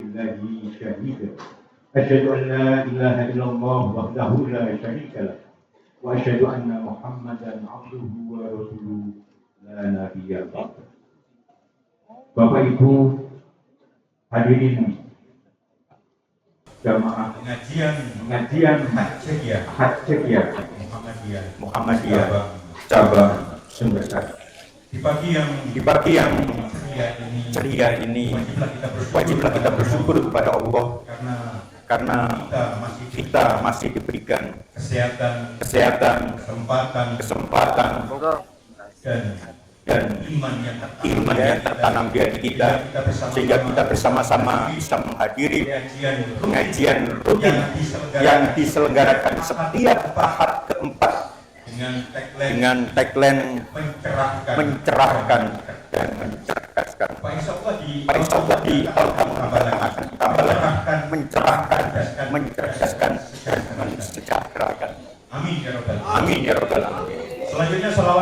لله شهيدا أشهد أن لا إله إلا الله وحده لا شريك له وأشهد أن محمدا عبده ورسوله لا نبي بعده. Bapak Ibu hadirin jamaah pengajian Hajjiyah Muhammadiyah cabang Sumbersari. Di pagi yang ceria ini wajiblah kita bersyukur kepada Allah karena kita masih diberikan kesehatan, kesempatan dan iman yang tertanam di hati kita, sehingga kita bersama-sama bisa menghadiri pengajian rutin yang diselenggarakan setiap Ahad keempat dengan tagline mencerahkan dan mencerdaskan. Pak Insya di tahun akan kita melahirkan mencerahkan, mencerdaskan dan mensejahterakan. Amin ya Rabbal Alamin.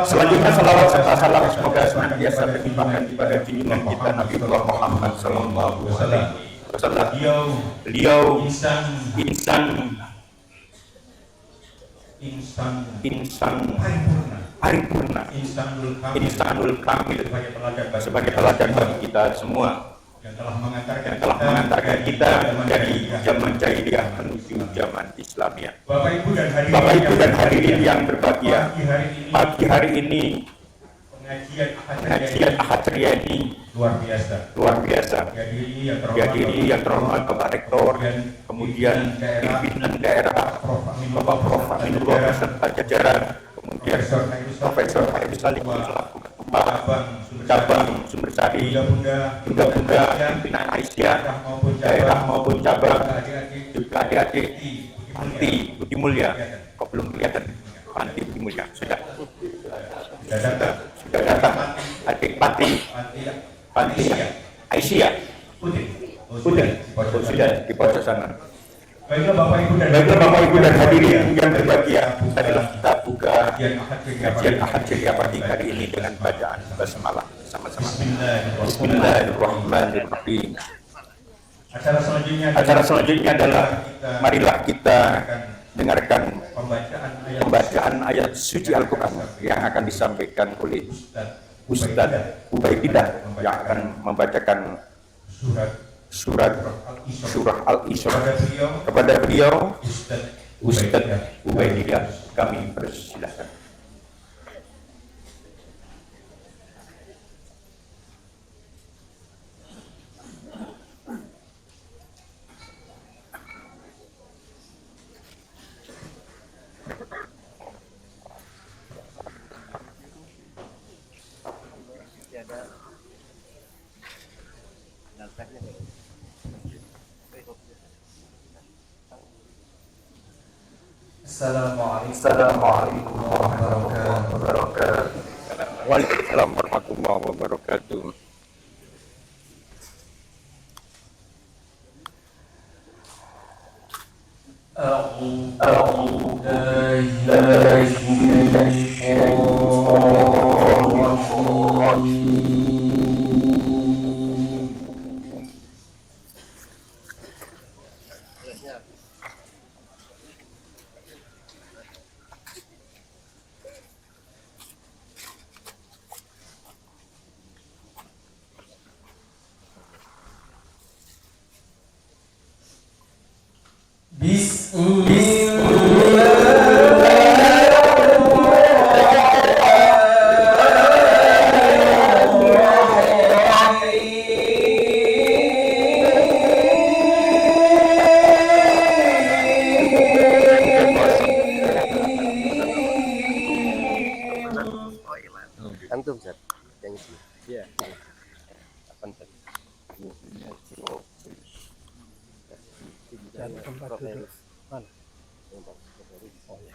Selanjutnya salawat serta salam semoga senantiasa terlimpahkan kepada junjungan kita Nabi Muhammad sallallahu alaihi wasallam. Beliau insan paripurna, insanul kamil, sebagai teladan bagi kita semua yang telah mengantarkan kita dari zaman jahiliyah menuju zaman Islamiyah. Bapak Ibu dan hadirin yang berbahagia, pagi hari ini pengajian Ahad ceria ini luar biasa. Dihadiri yang terhormat Bapak Rektor, kemudian pimpinan daerah Bapak Prof. Aminullah beserta jajaran, kemudian Profesor Hairul Salim selaku Ketua cabang Sumbersari, bunda-bunda pimpinan Aisyah daerah maupun cabang, juga adik-adik Panti Budi Mulya. Kok belum kelihatan Panti Budi Mulya? Sudah datang adik Panti Aisyah sudah di pojok sana. Baiklah Bapak Ibu dan hadirin yang berbahagia, adalah kita buka kajian Ahad ceria pagi hari ini dengan bacaan basmalah sama-sama. Bismillahirrahmanirrahim. Acara selanjutnya adalah marilah kita dengarkan pembacaan ayat suci Al-Quran yang akan disampaikan oleh Ustadz Ubaidillah yang akan membacakan surah Al-Isra. Kepada beliau Ustadz Ubaidillah kami persilahkan. Assalamualaikum warahmatullahi wabarakatuh. Waalaikumsalam warahmatullahi wabarakatuh. Antum Zat, yang isi. Iya. Apa Zat? Tempat duduk. Mana? Oh ya.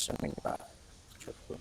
listening, Pak. Cukup.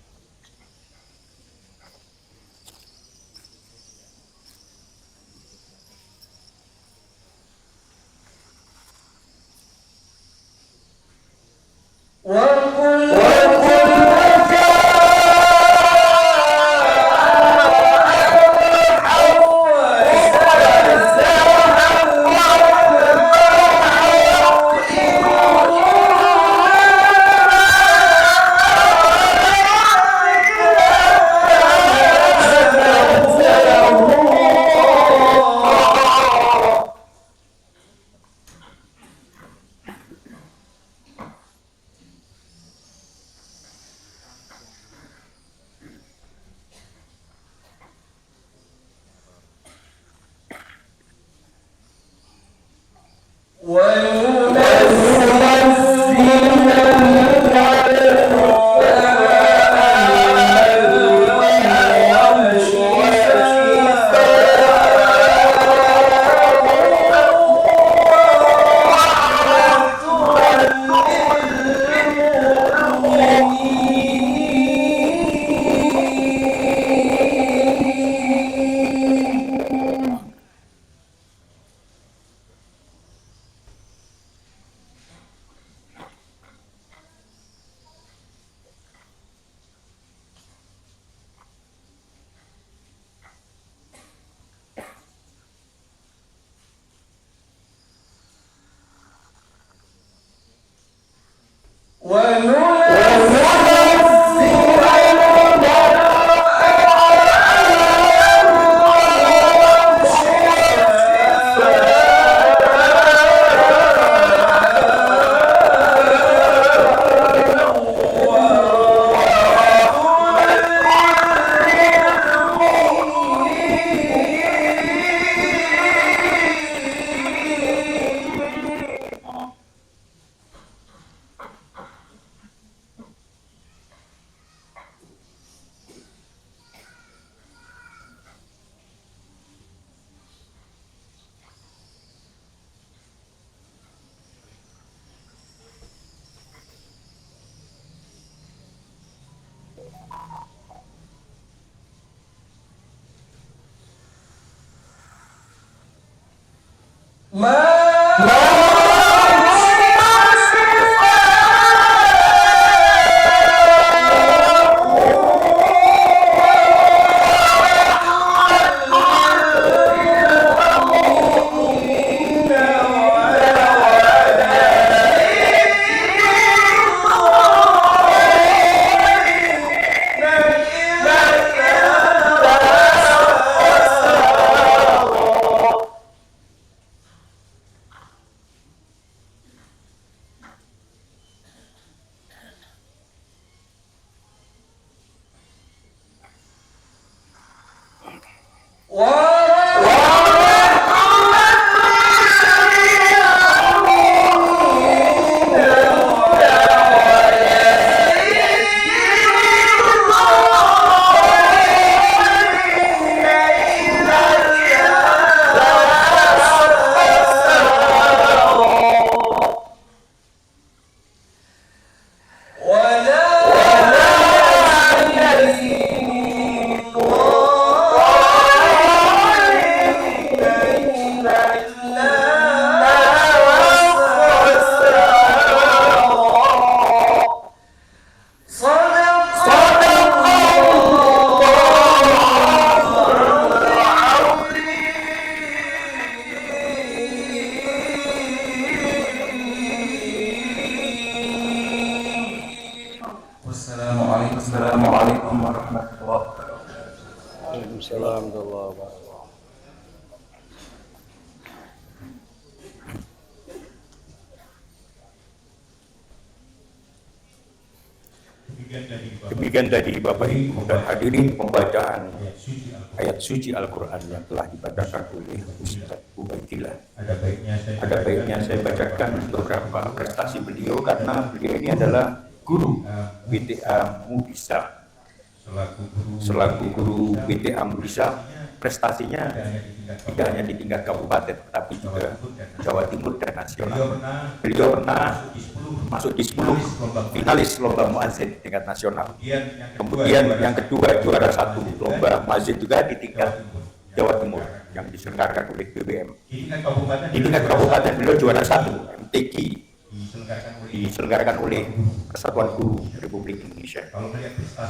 Assalamualaikum warahmatullahi wabarakatuh. Waalaikumsalam warahmatullahi wabarakatuh. Demikian tadi Bapak Ibu dan hadirin pembacaan ayat suci Al-Quran yang telah dibacakan oleh Ustaz Ubaidillah. Ada baiknya saya bacakan beberapa prestasi beliau karena beliau ini adalah guru BTA Mubisa. Selaku guru BTA Mubisa, prestasinya tidak hanya di tingkat kabupaten, tapi juga Jawa Timur dan nasional. Beliau pernah masuk di 10 finalis lomba muazzin tingkat nasional. Kemudian yang kedua juara 1 lomba muazzin juga di tingkat Jawa Timur yang diselenggarakan oleh BBM. Di tingkat kabupaten beliau juara 1 MTQ diselenggarakan oleh Persatuan Guru Republik Indonesia.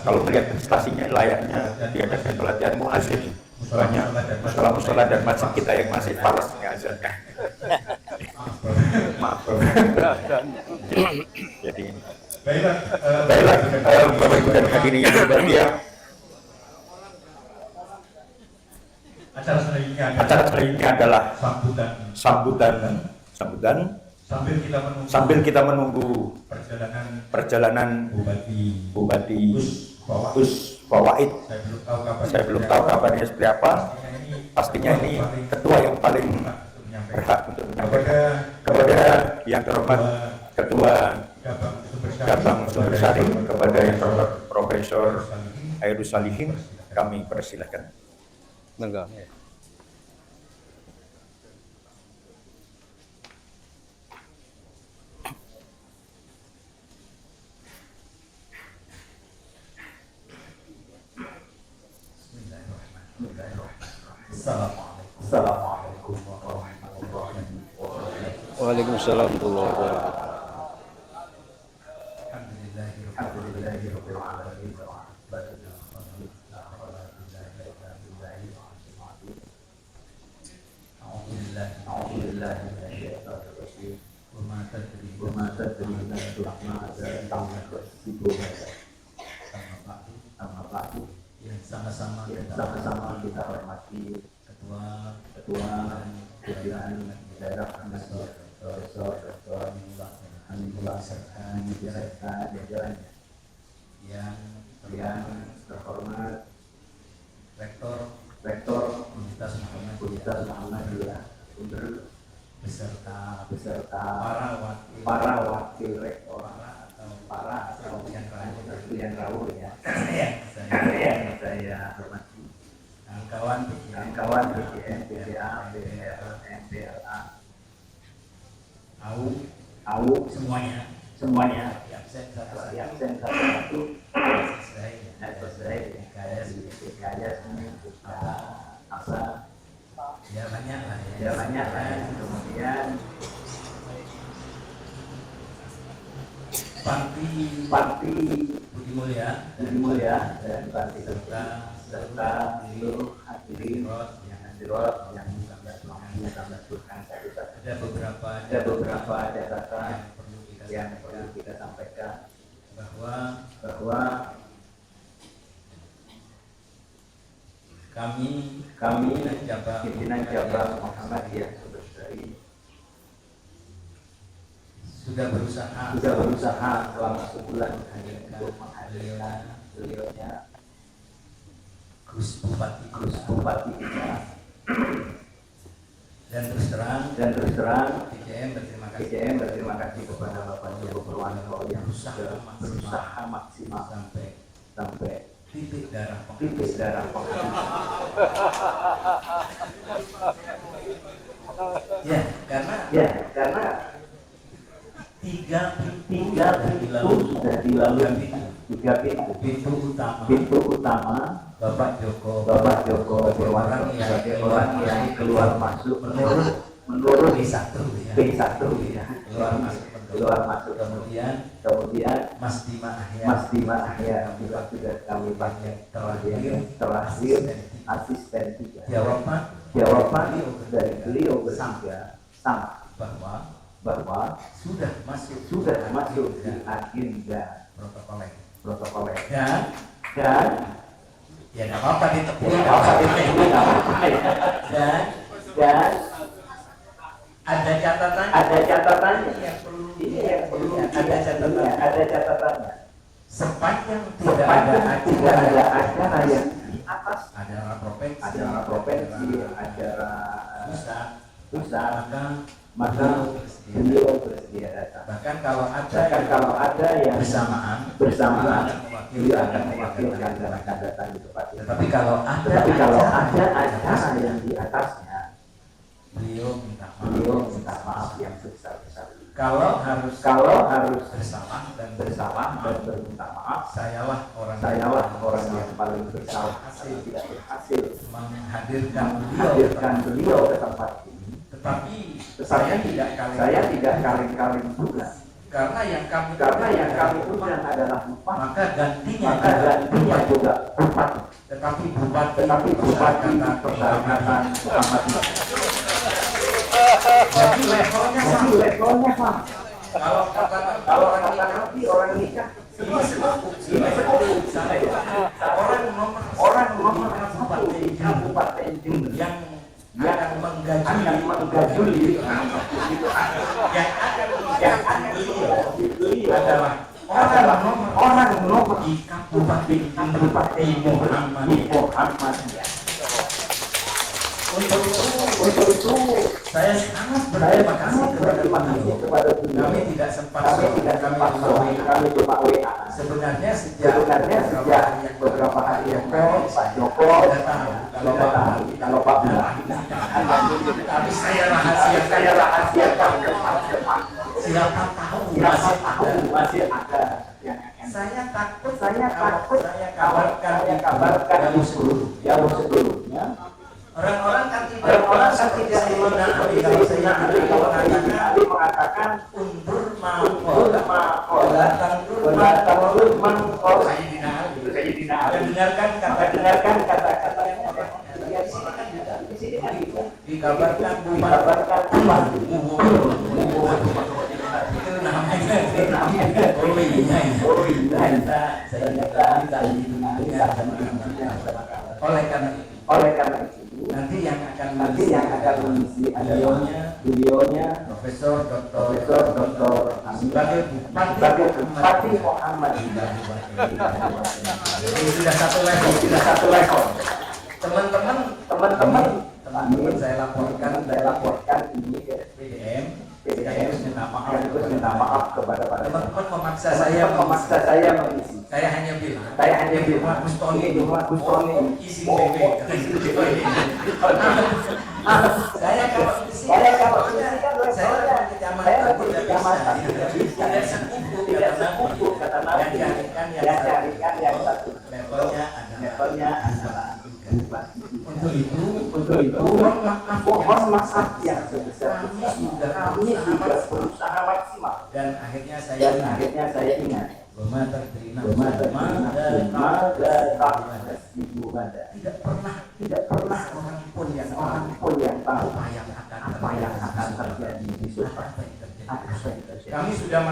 Kalau melihat prestasinya layaknya diadakan pelatihan muazzin, banyak musola dan masjid kita yang masih falas mengajarkan. Maaf. Jadi baiklah Bapak Ibu dan hadirin yang berbahagia, acara selanjutnya adalah sambutan sambil kita menunggu perjalanan Bupati Gus Fawaid. Saya belum tahu kabarnya seperti apa. Pastinya ini ketua yang paling berhak untuk menyampaikan. Kepada yang terhormat Ketua Gabang Sumbersari, kepada yang terhormat Profesor Hairus Salihin, kami persilakan. Monggo. Assalamualaikum warahmatullahi wabarakatuh. Waalaikumsalam warahmatullahi wabarakatuh. Alhamdulillahirabbil alamin. Yang sama-sama kita hormati ketua dan daerah Profesor Dr. Hamidullah serta jajarannya yang terhormat Rektor Universitas Muhammadiyah Sumber beserta para wakil rektor atau yang rawuh ya. Saya hormati kawan PGM, PGA, MPLA, AU semuanya absen satu selesai dikaya asa ya banyak lah. Kemudian Panti Budi Mulya dan Panti serta seluruh hadirin yang ada beberapa catatan yang perlu kita sampaikan bahwa kami pimpinan cabang Muhammadiyah Sumbersari sudah berusaha selama sebulan untuk menghadirkan beliaunya Gus Bupati kita. Dan terus terang PGM berterima kasih kepada Bapak Joko Purwanto yang berusaha maksimal sampai titik darah penghabisan. Karena tiga pintu sudah dilalui. Pintu utama Bapak Joko Purwanto sebagai orang yang keluar masuk menurut B1 ya. Keluar masuk kemudian Mas Dima Ahya juga sudah kami panggil terakhir asisten 3. Jawaban dari beliau bertiga sama bahwa sudah masuk di agenda protokoler dan ya nggak apa-apa ditepuk dan ada catatannya yang perlu ada catatannya sepanjang tidak ada acara yang di atas acara provinsi acara pusat maka bersedia datang. Bahkan kalau ada yang bersamaan beliau akan mewakilkan dan akan datang di tempat itu. Tapi kalau ada acara yang di atasnya, beliau minta maaf yang sebesar-besarnya. Kalau harus bersama dan berminta maaf, sayalah orang yang paling bersalah tidak berhasil menghadirkan beliau ke tempat ini. Tetapi saya tidak kaling-kaling juga. Karena yang kami undang adalah bupati, maka gantinya juga bupati. Tetapi bupati persyaratan Muhammadiyah. Jadi levelnya sama. Kalau kata nanti orang nikah ini sepupu. Orang nomor kabupaten Jember yang akan menggajuli yang akan dibeli adalah orang nomor di kabupaten Muhammadiyah. Untuk itu saya sangat berterima kasih kepada beliau. Kami tidak sempat kami cuma WA. Sebenarnya sejak beberapa hari yang lalu Pak Joko kalau Pak bilang, tapi saya rahasiakan siapa tahu masih ada. Saya takut saya kabarkan yang sebelumnya. Orang-orang kan tidak mengenali kalau saya mengatakan undur mangkol saya dengarkan kata-katanya. Di sini kan dikabarkan bupati itu namanya oleh karena itu nanti yang akan mengisi beliaunya Profesor Dr. sebagai Bupati Muhammad. Ini sudah satu level. Teman-teman saya laporkan ini ke PDM. Sekaligus minta maaf kepada teman-teman memaksa saya mengisi. Saya hanya bilang Gustoni izin BB. Saya kalau isi saya kecamatan tidak bisa. Tidak sekufu kata Nabi. Yang carikan yang satu levelnya adalah untuk itu mohon maaf yang sebesar kami sudah berusaha maksimal dan akhirnya saya ingat tidak pernah orang pun yang tahu apa yang akan terjadi di surga. Kami sudah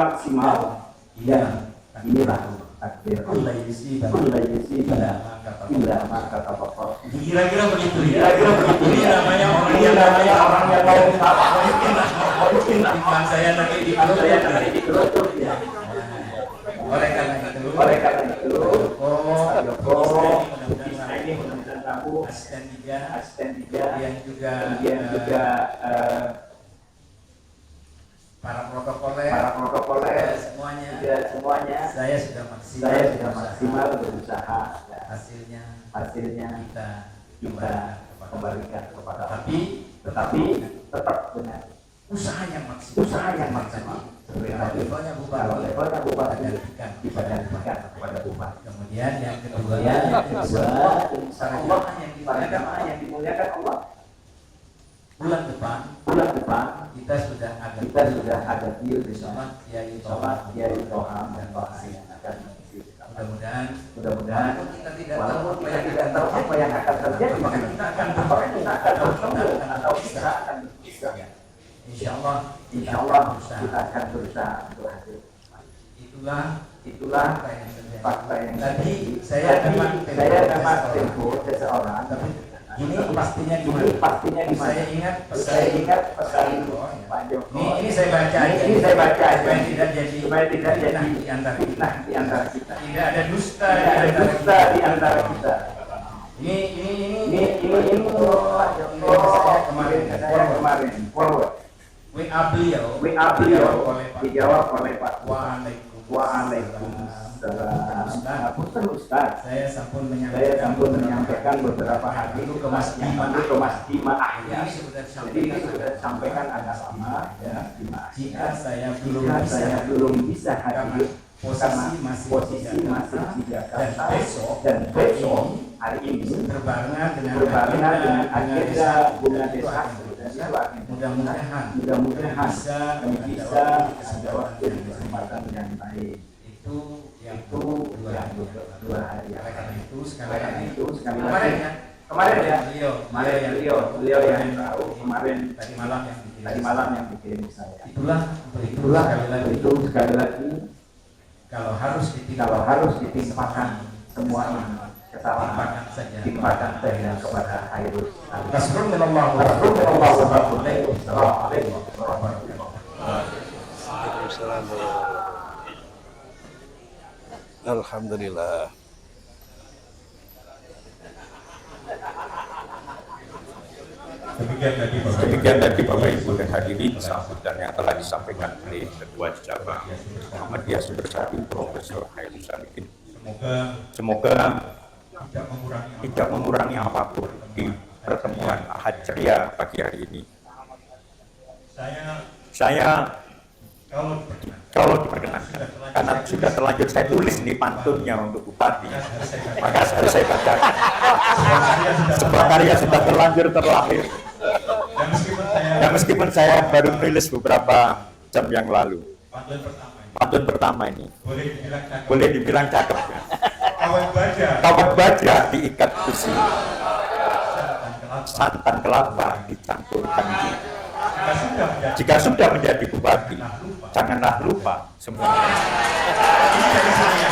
maksimal. Iya, inilah takdir. Kata pokok. Kira-kira begitu. Ini namanya orang yang mau timbang saya nanti di kerucut. Oleh karena itu, Joko, ini mudah-mudahan kamu asisten 3 yang juga para protokoler semuanya saya sudah maksimal berusaha hasilnya kita kembalikan kepada tetapi tetap dengan usaha yang maksimal levelnya bupati dibagikan kepada bupati. Kemudian yang kedua Allah yang dimuliakan Allah. Bulan depan kita sudah ada deal bersama Kiai Toham dan Pak yang akan mengisi. Mudah-mudahan walaupun kita tidak tahu apa yang akan terjadi, maka kita akan bertemu atau kita akan berpisah. Insya Allah kita akan berusaha untuk hadir. Itulah fakta yang tadi saya memang telepon seseorang. Ini pastinya gimana? Saya ingat pesan Pak Joko. Ini saya baca supaya tidak jadi fitnah di antara kita. Tidak ada dusta di antara kita. Ini Pak Joko saya kemarin forward WA beliau dijawab oleh Pak Waalaikumsalam. Punten Ustaz, saya sampun menyampaikan beberapa hari itu ke Mas Dima Ahya. Jadi ini sudah disampaikan agak lama ya. Jika saya belum bisa hadir posisi masih di Jakarta dan besok hari ini berbarengan dengan agenda bunga desa, mudah-mudahan bisa menjawab dengan kesempatan yang baik. Itu dua hari. Karena itu sekali lagi kemarin ya beliau yang tahu kemarin tadi malam yang dikirim saya. Itulah sekali lagi kalau harus ditimpakan semuanya kesalahan timpakan saja kepada Hairus. Assalamualaikum warahmatullahi wabarakatuh. Alhamdulillah. Demikian tadi Bapak Ibu dan hadirin sambutan yang telah disampaikan oleh Ketua Cabang Muhammadiyah Sumbersari Profesor Hairus Salihin. Semoga tidak mengurangi apapun di pertemuan Ahad ceria pagi hari ini. Saya kalau diperkenankan, karena sudah terlanjur saya tulis ini pantunnya untuk Bupati, maka harus saya bacakan. Sebuah karya sudah terlanjur terlahir. Ya meskipun saya baru rilis beberapa jam yang lalu. Pantun pertama ini boleh dibilang cakep ya. Kawat baja diikat besi, santan kelapa dicampurkan ghi. Jika sudah menjadi bupati, janganlah lupa semuanya.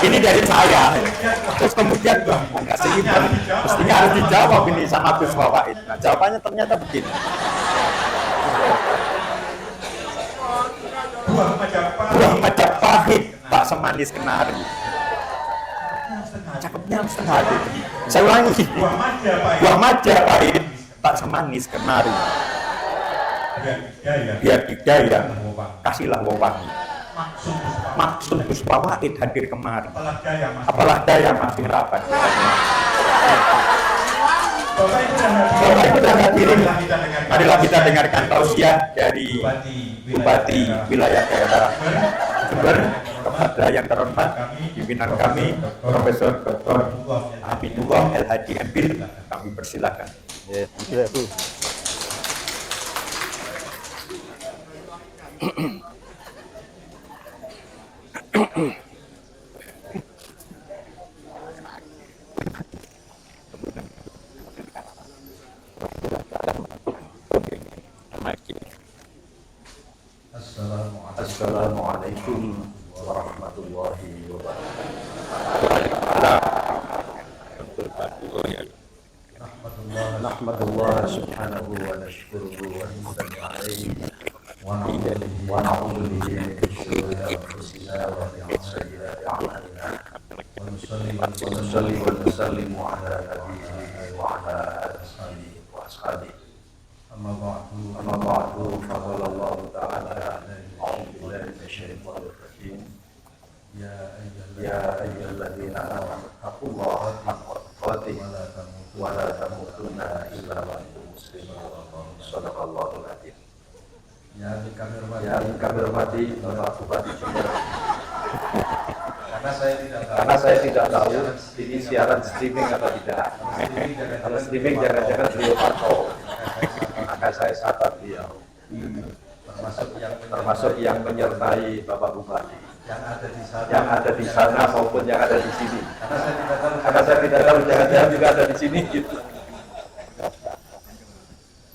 Ini dari saya. Terus kemudian nggak seimbang. Mestinya harus dijawab ini sama Gus Fawaid. Nah jawabannya ternyata begini. Buah Majapahit tak semanis kenari. Cakepnya setengah hati. Saya ulangi. Buah Majapahit tak semanis kenari. Biar didaya, kasihlah wewangi. Maksud Gus Fawaid hadir kemari. Apalah daya masih rapat. Bapak Ibu dan hadirin, marilah kita dengarkan tausiah dari Bupati Wilayah Daerah Jember kepada yang terhormat pimpinan kami Profesor Dr. Habibullah El Hadi Embil. Kami persilakan. Assalamualaikum warahmatullahi wabarakatuh. Nahmadullah subhanahu wa nashkuruhu wa nusalli alaihi wa na'udzu bihi min shururi anfusina wa min sayyiati a'malina. Wa nusalli wa nusallimu ala nabiyina wa ala alihi wa ashabihi. Amma ba'du fa qala Allah ta'ala a'udzu billahi minasyaitonir rajim. Ya ayyuhalladzina amanu taqullaha haqqa tuqatih wa la tamutunna illa wa antum muslimun. Shadaqallahul adzim. Yang kami hormati Bapak Bupati Jember. Karena saya tidak tahu ini siaran streaming atau tidak. Kalau streaming jangan-jangan beliau pantau. Maka saya catat dia. Termasuk yang menyertai Bapak Bupati. Yang ada di sana maupun yang ada di sini. Karena saya tidak tahu jangan-jangan juga ada di sini gitu.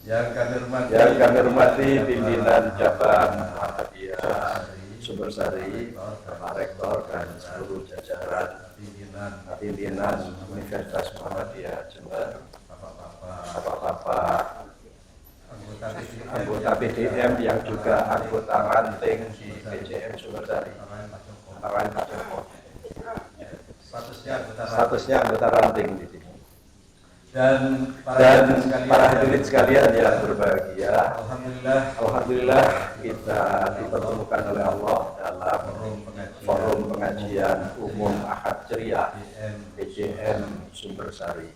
Yang kami hormati pimpinan cabang Muhammadiyah Sumbersari, Bapak Rektor dan seluruh jajaran pimpinan Universitas Muhammadiyah Jember, Bapak-bapak anggota PDM yang juga anggota ranting di PJM Sumbersari, statusnya anggota ranting di sini. dan para hadirin sekalian yang berbahagia. Alhamdulillah Kita dipertemukan oleh Allah dalam forum pengajian umum Ahad Ceria PJM Sumbersari.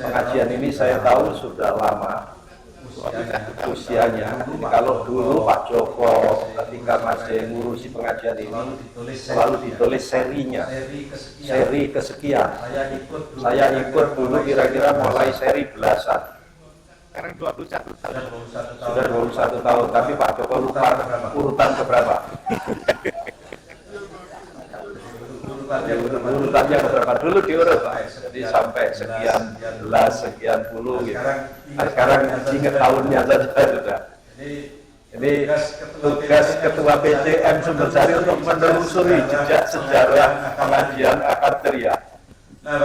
Pengajian ini saya tahu sudah lama usianya. Kalau dulu Pak Joko ketika masih ngurusi pengajian ini selalu ditulis serinya, seri kesekian. Saya ikut dulu kira-kira mulai seri belasan. Sekarang 21 tahun. Sudah 21 tahun, tapi Pak Joko lupa urutan keberapa. Urutannya keberapa dulu diurut Pak. Jadi sampai sekian belas, sekian puluh gitu. Nah, sekarang ingat tahunnya saja sudah. Ini tugas Ketua PJM Sumbersari untuk menelusuri jejak sejarah pengajian Ahad Ceria. Nah,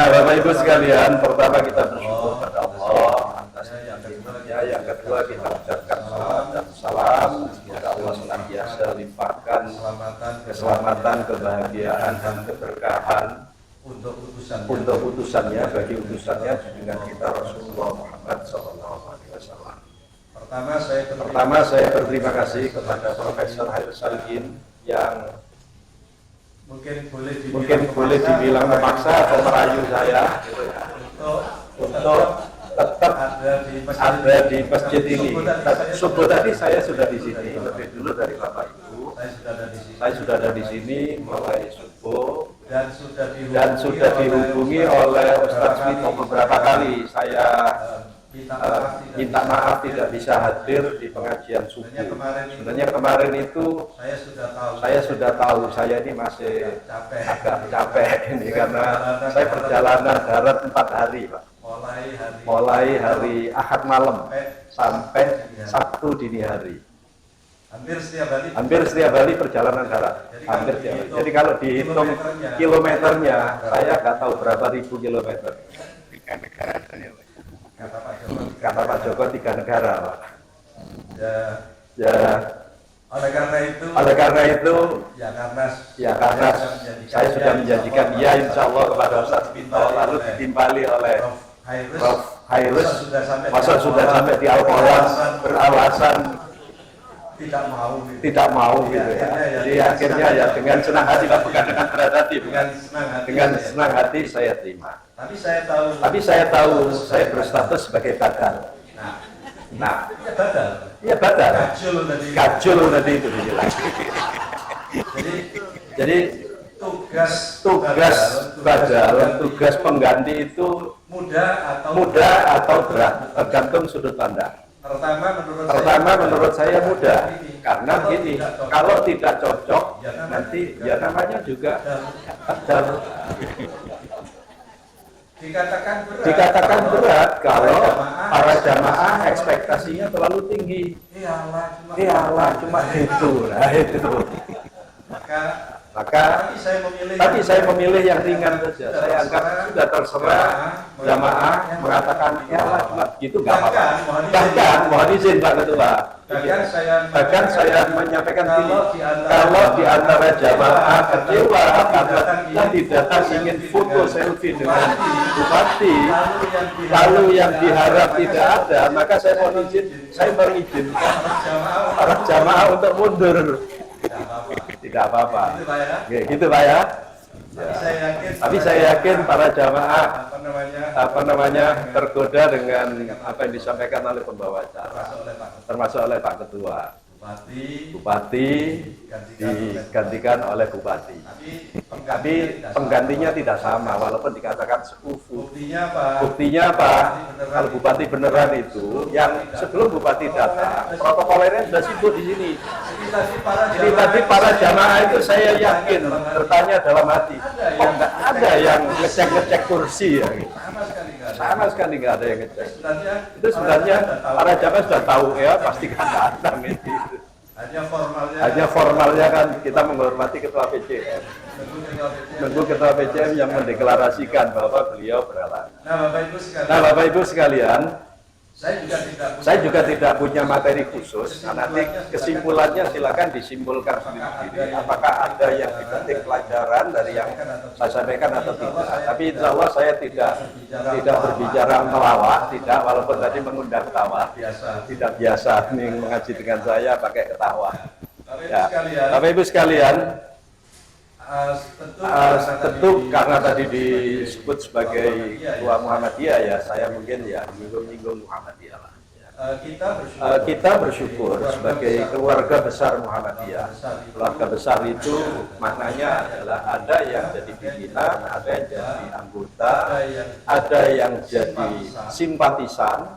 Bapak Ibu sekalian, pertama kita bersyukur pada Allah atas nikmatnya. Yang kedua kita ucapkan salam dan salam semoga Allah senantiasa limpahkan keselamatan, kebahagiaan dan keberkahan untuk utusannya, bagi utusannya dengan kita Rasulullah Muhammad SAW. Pertama saya berterima kasih kepada Profesor Hairul Salihin yang mungkin boleh dibilang memaksa atau merayu saya gitu ya, untuk tetap ada di masjid ini. Subuh tadi saya sudah di sini lebih dulu dari Bapak Ibu. Saya sudah ada di sini mulai subuh dan sudah dihubungi oleh Ustadz Vito beberapa kali. Saya minta maaf tidak bisa hadir di pengajian subuh. Sebenarnya kemarin itu saya sudah tahu saya ini masih agak capek ini karena saya perjalanan darat 4 hari Pak. Mulai hari Ahad malam sampai Sabtu dini hari. Hampir setiap hari perjalanan darat. Hampir setiap hari. Jadi kalau dihitung kilometernya, saya nggak tahu berapa ribu kilometer. Kata Pak Joko 3 negara, Pak. Ya. Oleh karena itu, karena saya sudah menjanjikan ya insya Allah kepada Ustadz Vito, lalu ditimpali oleh Prof. Hairus, masa sudah sampai di Al-Quran beralasan tidak mau gitu ya. Jadi akhirnya ya dengan senang hati, bukan dengan berat hati, dengan senang hati saya terima. Tapi saya tahu saya berstatus sebagai badal. Nah, ya badal. Kacul nanti itu dijelas. Jadi tugas badal, tugas pengganti itu mudah atau berat, tergantung sudut pandang. Pertama menurut saya mudah, karena gini, kalau tidak cocok nanti ya namanya juga badal. Dikatakan berat kalau para jamaah ekspektasinya terlalu tinggi. Iyalah cuma itu. Nah itu. Maka tapi saya memilih yang ringan saja. Saya anggap sudah terserah jamaah mengatakan ya lah cuma gitu nggak apa-apa. Bahkan mohon izin Pak Ketua. Bahkan saya menyampaikan ini, kalau di antara jamaah kecewa karena tadi datang ingin foto selfie dengan bupati, lalu yang diharap tidak ada, maka saya mohon izin, saya mengizinkan para jamaah untuk mundur. Tidak apa-apa. Gitu Pak ya. Tapi saya yakin para jamaah tergoda dengan apa yang disampaikan oleh pembawa acara, termasuk oleh Pak Ketua. Bupati digantikan oleh bupati. Tapi penggantinya tidak sama, walaupun dikatakan sekufu. Buktinya apa? Kalau bupati beneran itu, yang sebelum bupati datang, protokolernya sudah sibuk di sini. Jadi tadi para jamaah itu saya yakin bertanya dalam hati, kok nggak ada yang ngecek kursi ya? Sama sekali nggak ada yang ngecek. Itu sebenarnya para jamaah sudah tahu ya, pasti kan datang itu. Hanya formalnya kan kita menghormati ketua PJM. Menunggu ketua PJM yang mendeklarasikan bahwa beliau berhalangan. Nah Bapak Ibu sekalian, Saya juga tidak punya materi khusus. Nah, nanti kesimpulannya silakan disimpulkan sendiri. Apakah ada yang dipetik pelajaran dari yang saya sampaikan atau tidak? Tapi insya Allah saya tidak berbicara melawak, tidak. Walaupun tadi mengundang ketawa, tidak biasa nih mengaji dengan saya pakai ketawa. Ya, Bapak Ibu sekalian, tentu karena tadi disebut sebagai ketua Muhammadiyah ya, saya mungkin ya menyinggung Muhammadiyah lah. Kita bersyukur sebagai keluarga besar Muhammadiyah. Keluarga besar itu maknanya adalah ada yang jadi pimpinan, ada yang jadi anggota, ada yang jadi simpatisan,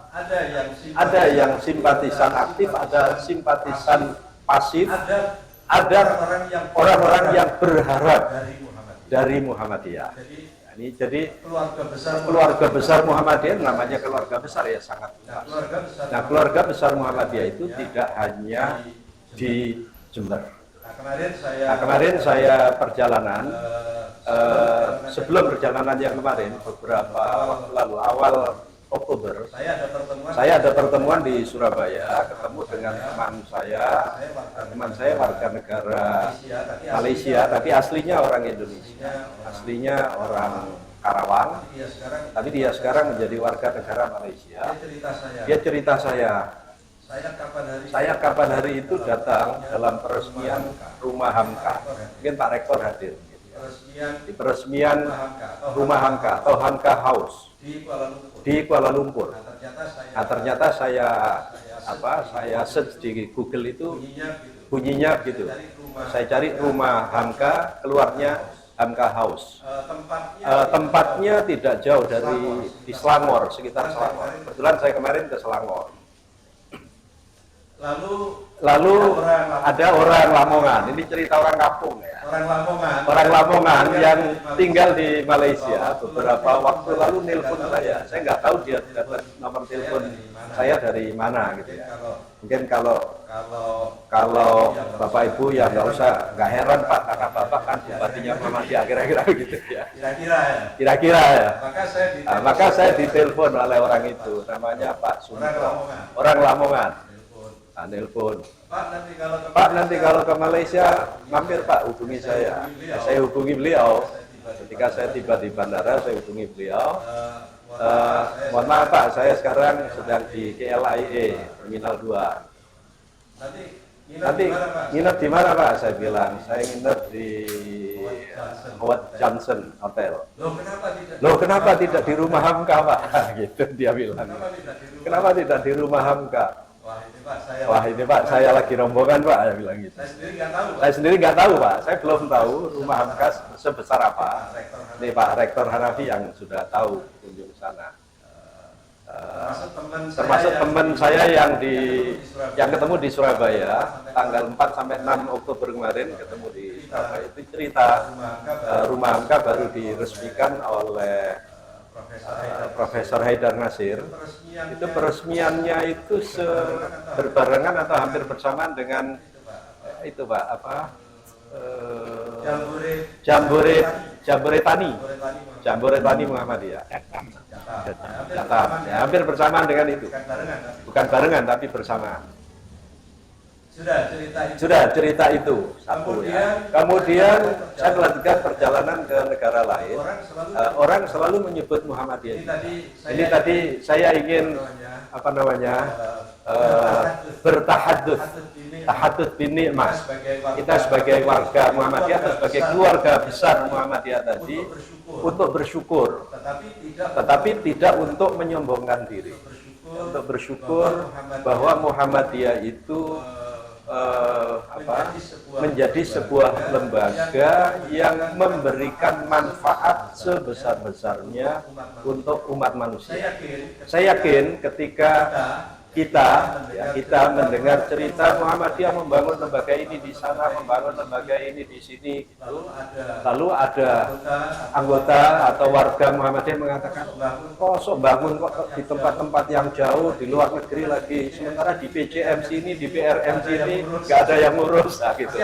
ada yang simpatisan aktif, ada simpatisan pasif, ada orang-orang yang berharap dari Muhammadiyah. Ini jadi keluarga besar Muhammadiyah, namanya keluarga besar ya, sangat luas. Nah, keluarga besar Muhammadiyah itu tidak hanya di Jember. Nah, kemarin saya perjalanan, sebelum perjalanan yang kemarin, beberapa waktu lalu, awal Oktober, saya ada pertemuan di Surabaya, ketemu dengan teman saya warga negara Malaysia, tapi aslinya orang Indonesia, aslinya orang Karawang, tapi dia sekarang menjadi warga negara Malaysia. Dia cerita saya kapan hari itu datang dalam peresmian rumah Hamka, mungkin Pak Rektor hadir, di peresmian rumah Hamka atau Hamka House di Kuala Lumpur. Nah, ternyata saya search di Google itu bunyinya gitu. Saya cari rumah Hamka, keluarnya Hamka House. Tempatnya tidak jauh dari di Selangor, sekitar Selangor. Kebetulan saya kemarin ke Selangor. Lalu ada orang Lamongan, ini cerita orang kampung ya. Orang Lamongan yang tinggal di Malaysia beberapa waktu lalu nelpon saya nggak tahu dia dapat nomor telepon saya dari mana gitu ya. Mungkin kalau Bapak Ibu ya nggak heran Pak, karena Bapak kan bupatinya Muhammadiyah, kira-kira gitu ya. Kira-kira ya. Maka saya ditelepon oleh orang itu, namanya Pak Sumitro, orang Lamongan. Nelpon, Pak nanti kalau ke Malaysia mampir Pak, hubungi saya. Saya hubungi beliau. Ketika saya tiba di bandara, saya hubungi beliau. Mohon maaf Pak, saya sekarang sedang di KLIA Terminal 2. Nanti nginep di mana Pak? Saya bilang saya nginep di Howard Johnson Hotel. Loh kenapa tidak di rumah Hamka Pak? Gitu dia bilang. Kenapa tidak di rumah Hamka? Wah ini Pak, saya lagi rombongan Pak, saya bilang gitu. Saya sendiri nggak tahu Pak, saya belum tahu rumah Hamka sebesar apa. Ini Pak Rektor Hanafi yang sudah tahu kunjung sana. Termasuk teman saya yang ketemu di Surabaya tanggal 4 sampai 6 Oktober kemarin, ketemu di Surabaya, itu cerita rumah Hamka baru diresmikan oleh Profesor Haidar Nasir. Itu peresmiannya itu berbarengan atau hampir bersamaan dengan itu Pak, Jambore Tani Muhammadiyah. Jatam. Ya, hampir bersamaan dengan itu. Bukan barengan tapi bersamaan. Sudah cerita itu satu ya. Kemudian saya melanjutkan perjalanan ke negara lain. Orang selalu menyebut Muhammadiyah. Ini tadi saya ingin bertahadduts binikmah. Kita sebagai warga Muhammadiyah atau sebagai keluarga besar Muhammadiyah tadi untuk bersyukur, tetapi tidak untuk menyombongkan diri. Untuk bersyukur bahwa Muhammadiyah itu menjadi sebuah lembaga yang memberikan manfaat sebesar-besarnya untuk umat manusia. Saya yakin ketika kita mendengar cerita Muhammadiyah membangun lembaga ini di sana, membangun lembaga ini di sini, lalu ada anggota atau warga Muhammadiyah mengatakan, kok bangun kok di tempat-tempat yang jauh, di luar negeri lagi, sementara di PJM sini, di PRM sini nggak ada yang ngurus, nah, gitu.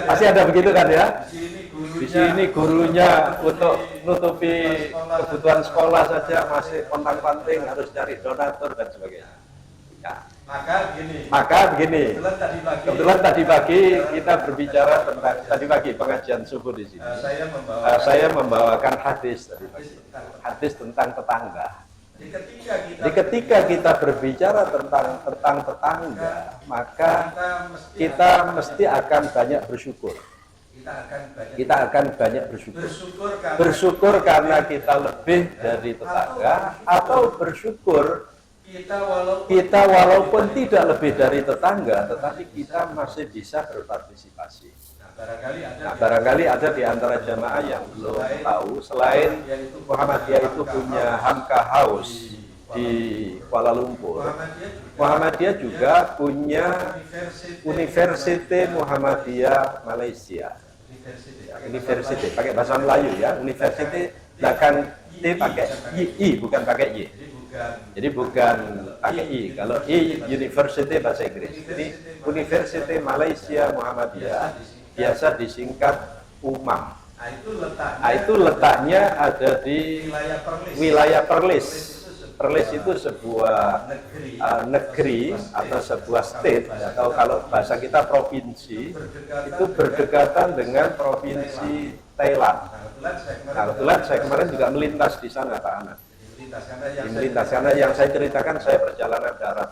Pasti ada begitu kan ya? Di sini gurunya untuk nutupi kebutuhan sekolah saja masih pontang-panting, harus cari donatur dan sebagainya. Ya. Maka begini. Kebetulan tadi pagi kita berbicara tentang pengajian subuh di sini. Saya membawakan hadis tadi pagi. Hadis tentang tetangga. Jadi ketika kita berbicara tentang tetangga, maka kita mesti akan banyak bersyukur. Kita akan banyak bersyukur. Bersyukur karena kita lebih dari tetangga, atau bersyukur kita walaupun tidak lebih dari tetangga, tetapi kita masih bisa berpartisipasi. Nah, barangkali ada di antara jamaah yang belum tahu, selain Muhammadiyah itu punya Hamka House di Kuala Lumpur, Muhammadiyah juga punya University Muhammadiyah Malaysia. University pakai bahasa Melayu ya, University bahkan T pakai I bukan pakai Y. Jadi bukan pakai I. Kalau I University bahasa Inggris. Jadi University Malaysia Muhammadiyah biasa disingkat UMAM. Nah, itu letaknya ada di wilayah Perlis. Perlis itu sebuah negeri atau sebuah state, atau kalau bahasa kita provinsi, itu berdekatan dengan provinsi Thailand. Kebetulan saya kemarin juga melintas di sana, Pak Anas. Melintas karena yang saya ceritakan saya perjalanan darat.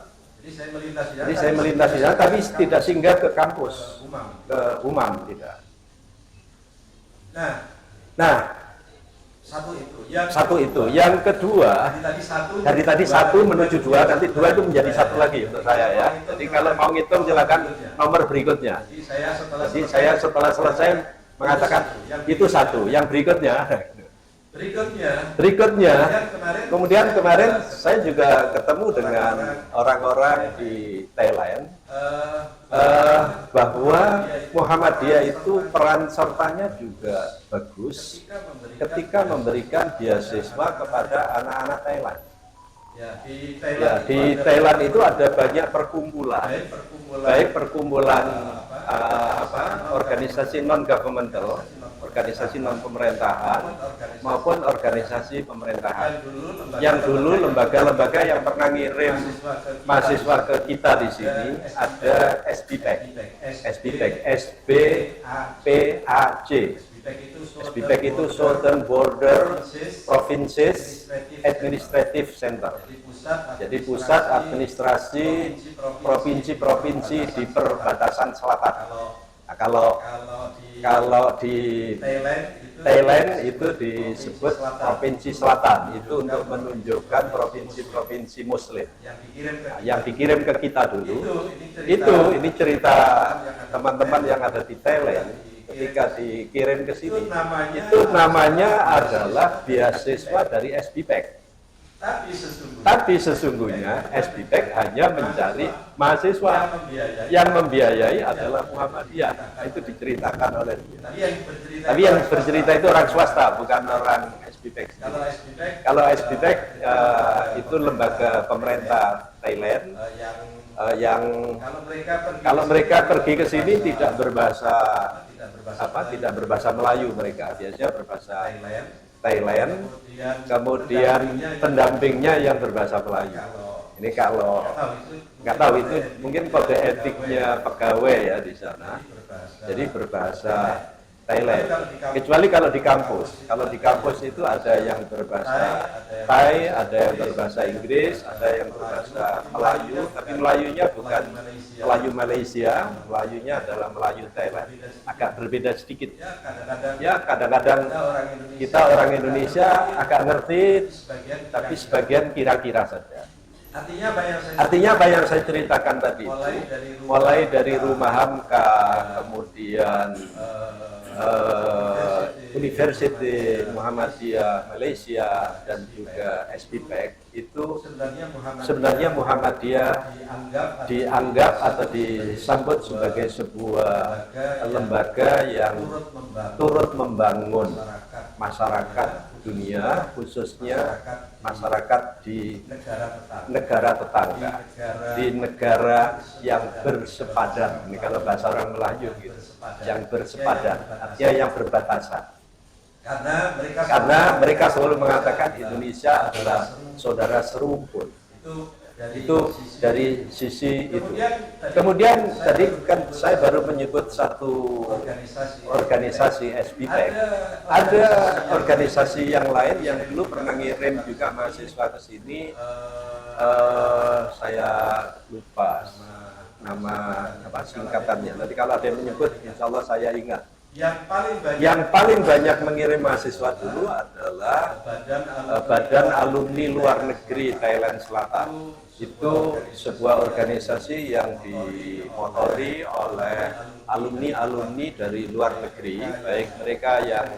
Jadi saya melintas di sana, tapi tidak singgah ke kampus, ke UMAM tidak. Nah, satu itu. Yang kedua, dari tadi satu menuju dua, nanti dua itu menjadi satu lagi untuk saya ya. Jadi kalau mau ngitung silakan nomor berikutnya. Jadi saya setelah selesai mengatakan itu satu, yang berikutnya. Kemudian kemarin saya juga ketemu dengan orang-orang di Thailand, bahwa Muhammadiyah itu peran sertanya juga bagus ketika memberikan beasiswa kepada anak-anak Thailand. Di Thailand itu ada banyak perkumpulan, baik perkumpulan organisasi non-governmental, organisasi non-pemerintahan, maupun organisasi pemerintahan. Yang dulu lembaga-lembaga yang pernah ngirim mahasiswa ke kita di sini ada SBPAC, SBPAC. SBPAC itu Southern Border Provinces Administrative Center. Jadi pusat administrasi provinsi-provinsi di perbatasan selatan. Nah, kalau di Thailand itu disebut provinsi selatan, itu untuk menunjukkan provinsi-provinsi Muslim. Yang dikirim ke kita dulu, ini cerita teman-teman yang ada di Thailand. Ketika dikirim ke sini, itu namanya adalah beasiswa dari SBPAC. Tapi sesungguhnya SBPAC hanya mencari mahasiswa, yang membiayai adalah Muhammadiyah. Nah, itu diceritakan oleh dia. Tapi yang bercerita itu orang swasta, bukan orang SBPAC. Kalau SBPAC itu lembaga pemerintah Thailand yang kalau mereka pergi ke sini tidak berbahasa Melayu, mereka biasanya berbahasa Thailand, kemudian pendampingnya yang berbahasa Melayu. Ini kalau nggak tahu itu mungkin kode etiknya pegawai ya di sana, jadi berbahasa Thailand. Kecuali kalau di kampus itu ada yang berbahasa Thai, ada yang berbahasa Inggris, ada yang berbahasa Melayu, tapi Melayunya bukan Melayu Malaysia, Melayunya adalah Melayu Thailand. Agak berbeda sedikit. Ya, kadang-kadang kita orang Indonesia agak ngerti, tapi sebagian kira-kira saja. Artinya apa yang saya ceritakan tadi itu, mulai dari rumah Hamka, kemudian University Muhammadiyah Malaysia dan juga SBPEC itu sebenarnya Muhammadiyah dianggap atau disambut sebagai sebuah lembaga yang turut membangun masyarakat dunia, khususnya masyarakat di negara tetangga, di negara yang bersepadan. Ini kalau bahasa orang Melayu gitu, yang bersepadan, artinya yang berbatasan. Karena mereka selalu mengatakan Indonesia adalah saudara serumpun. Itu dari sisi itu. Kemudian tadi kan saya baru menyebut satu organisasi SBPEC. Ada organisasi yang lain yang dulu pernah ngirim juga mahasiswa ke sini. Saya lupa nama apa singkatannya. Nanti kalau ada yang menyebut, insya Allah saya ingat. Yang paling banyak mengirim mahasiswa dulu adalah Badan Alumni Luar Negeri Thailand Selatan. Itu sebuah organisasi yang dimotori oleh alumni-alumni dari luar negeri, baik mereka yang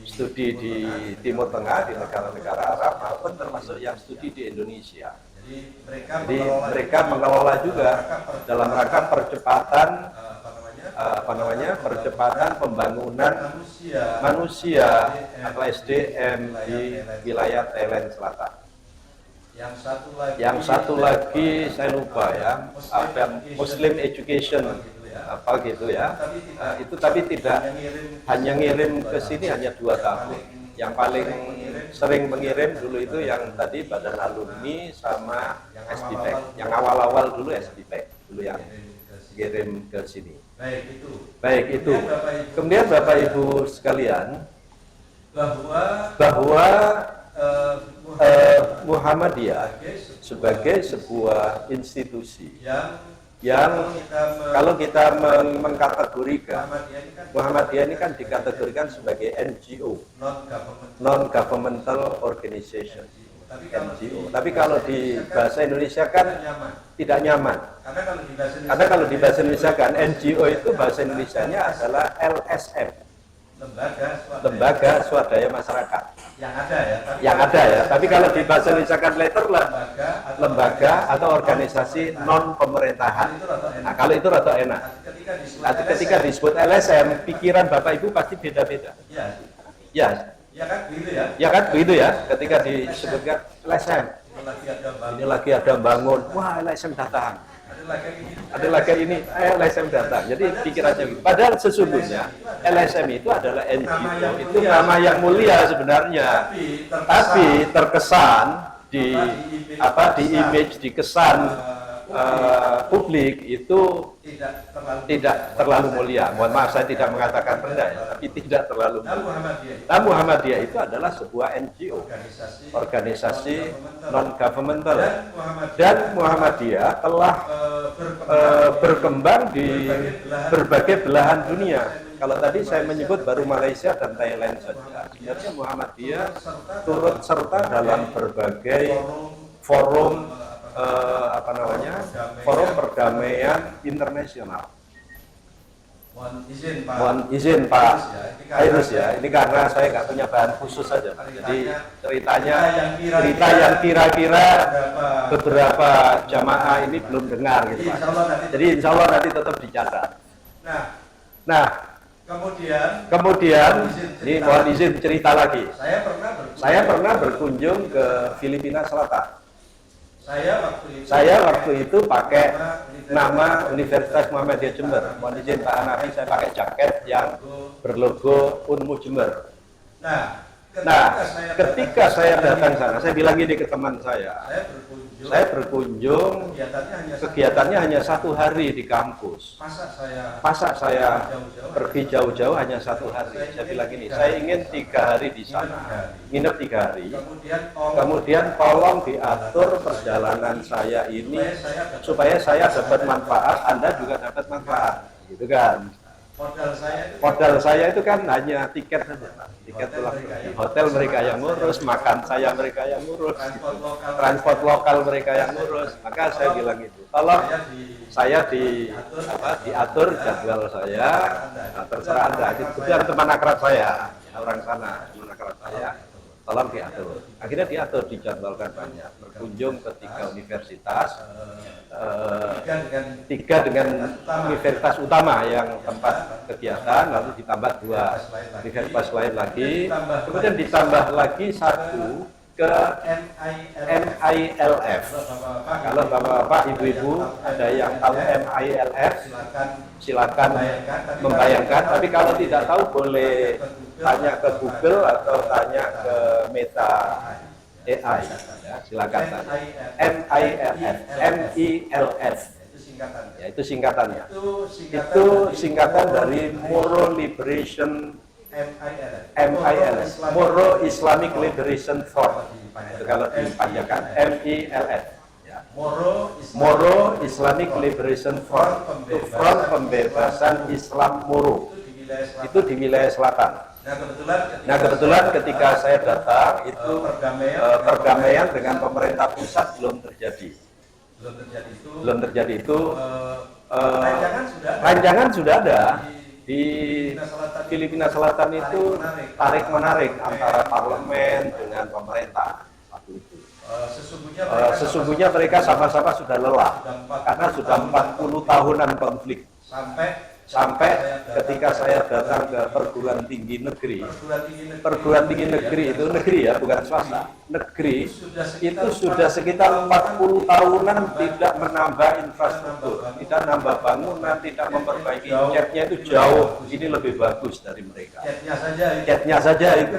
studi di Timur Tengah, di negara-negara Arab, maupun termasuk yang studi di Indonesia. Jadi mereka mengelola juga dalam rangka percepatan percepatan pembangunan manusia atau SDM di wilayah Thailand Selatan. Yang satu lagi saya lupa ya, ada Muslim Education apa gitu ya. Itu tapi tidak hanya ngirim ke sini hanya 2 tahun. Yang paling sering mengirim dulu itu yang tadi Badan Alumni sama SBPEC. Yang awal-awal dulu SBPEC dulu yang kirim ke sini. Baik itu. Kemudian Bapak Ibu sekalian, bahwa Muhammadiyah sebagai sebuah institusi yang kalau kita mengkategorikan Muhammadiyah ini kan dikategorikan sebagai NGO, non-governmental organization, NGO. Tapi kalau di bahasa Indonesia kan tidak nyaman. Karena kalau di bahasa Indonesia kan NGO itu bahasa Indonesianya adalah LSM, Lembaga Swadaya Masyarakat. Yang ada ya. Tapi kalau di bahasa Indonesia kan letter lah, lembaga atau organisasi non pemerintahan. Nah, kalau itu rada enak. Ketika disebut LSM, pikiran Bapak Ibu pasti beda-beda. Ya. Ya kan begitu ya. Ketika disebutkan LSM, ini lagi ada bangun, wah LSM datang. Ada lagi ini, LSM datang. Jadi pikirannya gitu. Padahal sesungguhnya LSM itu adalah NGO, itu nama yang mulia sebenarnya. Tapi terkesan di image, di kesan publik itu tidak terlalu mulia. Mohon maaf saya tidak mengatakan rendah ya, tapi tidak terlalu mulia. Nah, Muhammadiyah itu adalah sebuah NGO, organisasi non-governmental, dan Muhammadiyah telah berkembang di berbagai belahan dunia. Kalau tadi saya menyebut baru Malaysia dan Thailand saja, sebenarnya Muhammadiyah turut serta dalam berbagai forum forum perdamaian internasional. Mohon izin Pak Airus ya, ini karena saya nggak punya bahan khusus saja Pak. Jadi cerita yang kira-kira beberapa jamaah ini belum dengar gitu Pak. Jadi insya Allah nanti tetap dicatat. Nah, kemudian ini mohon izin cerita lagi. Saya pernah berkunjung ke Filipina Selatan. Saya waktu itu pakai nama Universitas Muhammadiyah Jember. Mohon izin Pak Hanafi, saya pakai jaket yang berlogo Unmu Jember. Nah, ketika saya datang sana, saya bilang ini ke teman saya berkunjung, kegiatannya hanya 1 hari di kampus. Masa saya pergi jauh-jauh hanya 1 hari? Saya bilang ini, saya ingin 3 hari di sana, nginep 3 hari. Kemudian tolong diatur perjalanan saya ini supaya saya dapat manfaat, Anda juga dapat manfaat, gitu kan? Modal saya itu kan hanya tiket saja, tiket pulang pergi. Hotel mereka yang ngurus, makan saya mereka yang ngurus, transport lokal mereka yang ngurus. Maka saya bilang itu, tolong saya diatur jadwal saya, terserah Anda. Itu yang teman akrab saya. orang sana masyarakat saya, tolong diatur. Akhirnya diatur, dijadwalkan banyak berkunjung ke 3 universitas, 3 dengan universitas utama yang tempat kegiatan, lalu ditambah 2 universitas lain lagi, kemudian ditambah lagi 1 ke MILF. Kalau bapak-bapak, ibu-ibu ada yang tahu MILF, silakan membayangkan. Tapi kalau tidak tahu boleh tanya ke Google atau tanya ke Meta AI. Ya, silakan tanya. MILF. Ya, itu singkatannya. Itu singkatan dari Moro Liberation MILF, Moro Islamic Liberation Front. Itu kalau dipanjangkan MILF. Ya. Moro Islamic Liberation Front, itu front pembebasan Islam Moro. Itu di wilayah selatan. Nah kebetulan ketika saya datang itu perdamaian dengan pemerintah pusat belum terjadi. Belum terjadi itu. Rancangan sudah ada. Di Filipina Selatan itu tarik-menarik antara parlemen dengan pemerintah. Sesungguhnya mereka sama-sama sudah lelah karena sudah 40 tahunan konflik. Sampai ketika saya datang ke perguruan tinggi negeri itu negeri ya, bukan swasta, negeri itu sudah sekitar 40 tahunan tidak menambah infrastruktur, tidak nambah bangunan, tidak memperbaiki catnya itu jauh, ini lebih bagus dari mereka. Catnya saja itu.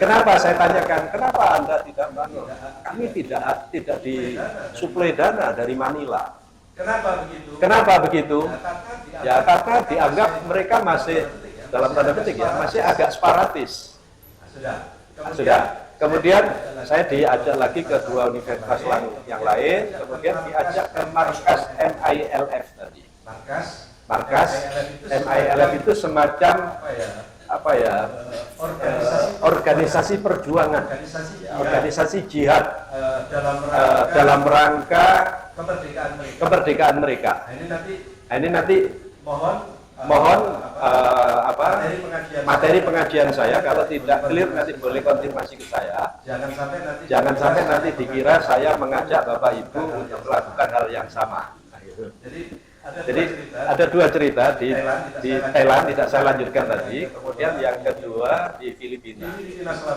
Kenapa saya tanyakan, kenapa Anda tidak bangun? Kami tidak disuplai dana dari Manila. Kenapa begitu? Ya karena dianggap mereka masih dalam tanda petik ya, masih agak separatis. Sudah. Kemudian saya diajak lagi ke 2 universitas yang lain, kemudian diajak ke markas MILF tadi. Markas MILF itu semacam apa ya? Organisasi perjuangan, organisasi jihad dalam rangka kemerdekaan mereka. Ini nanti mohon materi pengajian saya, kalau tidak clear nanti boleh konfirmasi ke saya. Jangan sampai nanti dikira saya mengajak Bapak Ibu untuk melakukan hal yang sama. Jadi ada 2 cerita di Thailand, tidak saya lanjutkan tadi. Kemudian yang kedua di Filipina.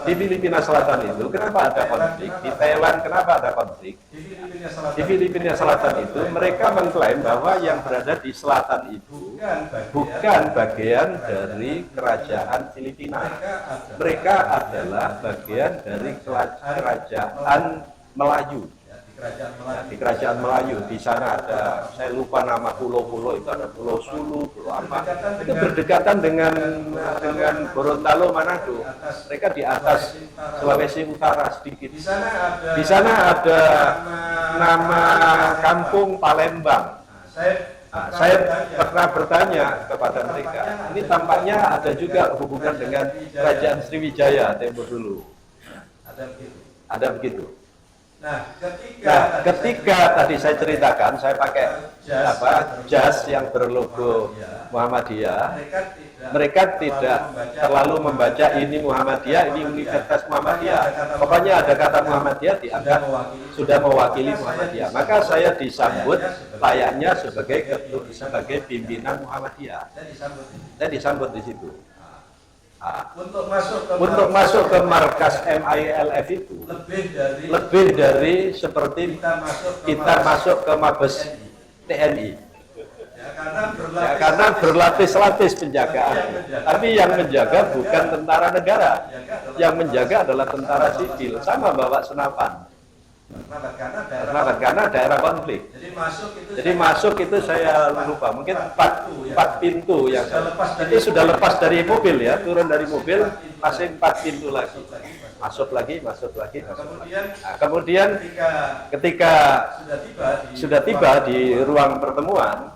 Di Filipina Selatan itu kenapa ada konflik? Di Thailand kenapa ada konflik? Di Filipina Selatan itu mereka mengklaim bahwa yang berada di selatan itu bukan bagian dari kerajaan Filipina. Mereka adalah bagian dari kerajaan Melayu. Di kerajaan Melayu, di sana ada, saya lupa nama pulau-pulau itu, ada Pulau Sulu, Pulau apa, itu berdekatan dengan Gorontalo, Manado. Mereka di atas Sulawesi Utara sedikit. Di sana ada nama kampung Palembang. Saya pernah bertanya kepada mereka, ini tampaknya ada juga hubungan dengan kerajaan Sriwijaya tempo dulu. Ada begitu. Nah, ketika tadi saya ceritakan, saya pakai jas yang berlogo Muhammadiyah, mereka tidak terlalu membaca ini Muhammadiyah, ini Universitas Muhammadiyah. Pokoknya ada kata Muhammadiyah dianggap sudah mewakili Muhammadiyah. Maka saya disambut layaknya sebagai pimpinan Muhammadiyah. Saya disambut di situ. Untuk masuk ke markas MILF itu lebih dari seperti kita masuk ke Mabes TNI. Karena berlapis-lapis penjagaan. Tapi yang menjaga bukan tentara negara. Yang menjaga adalah tentara sipil, sama bawa senapan. Karena daerah konflik. Jadi masuk itu saya lupa, mungkin 4 pintu yang itu sudah lepas dari mobil ya, turun dari mobil masih 4 pintu lagi. Masuk lagi. Nah, kemudian ketika sudah tiba di ruang pertemuan,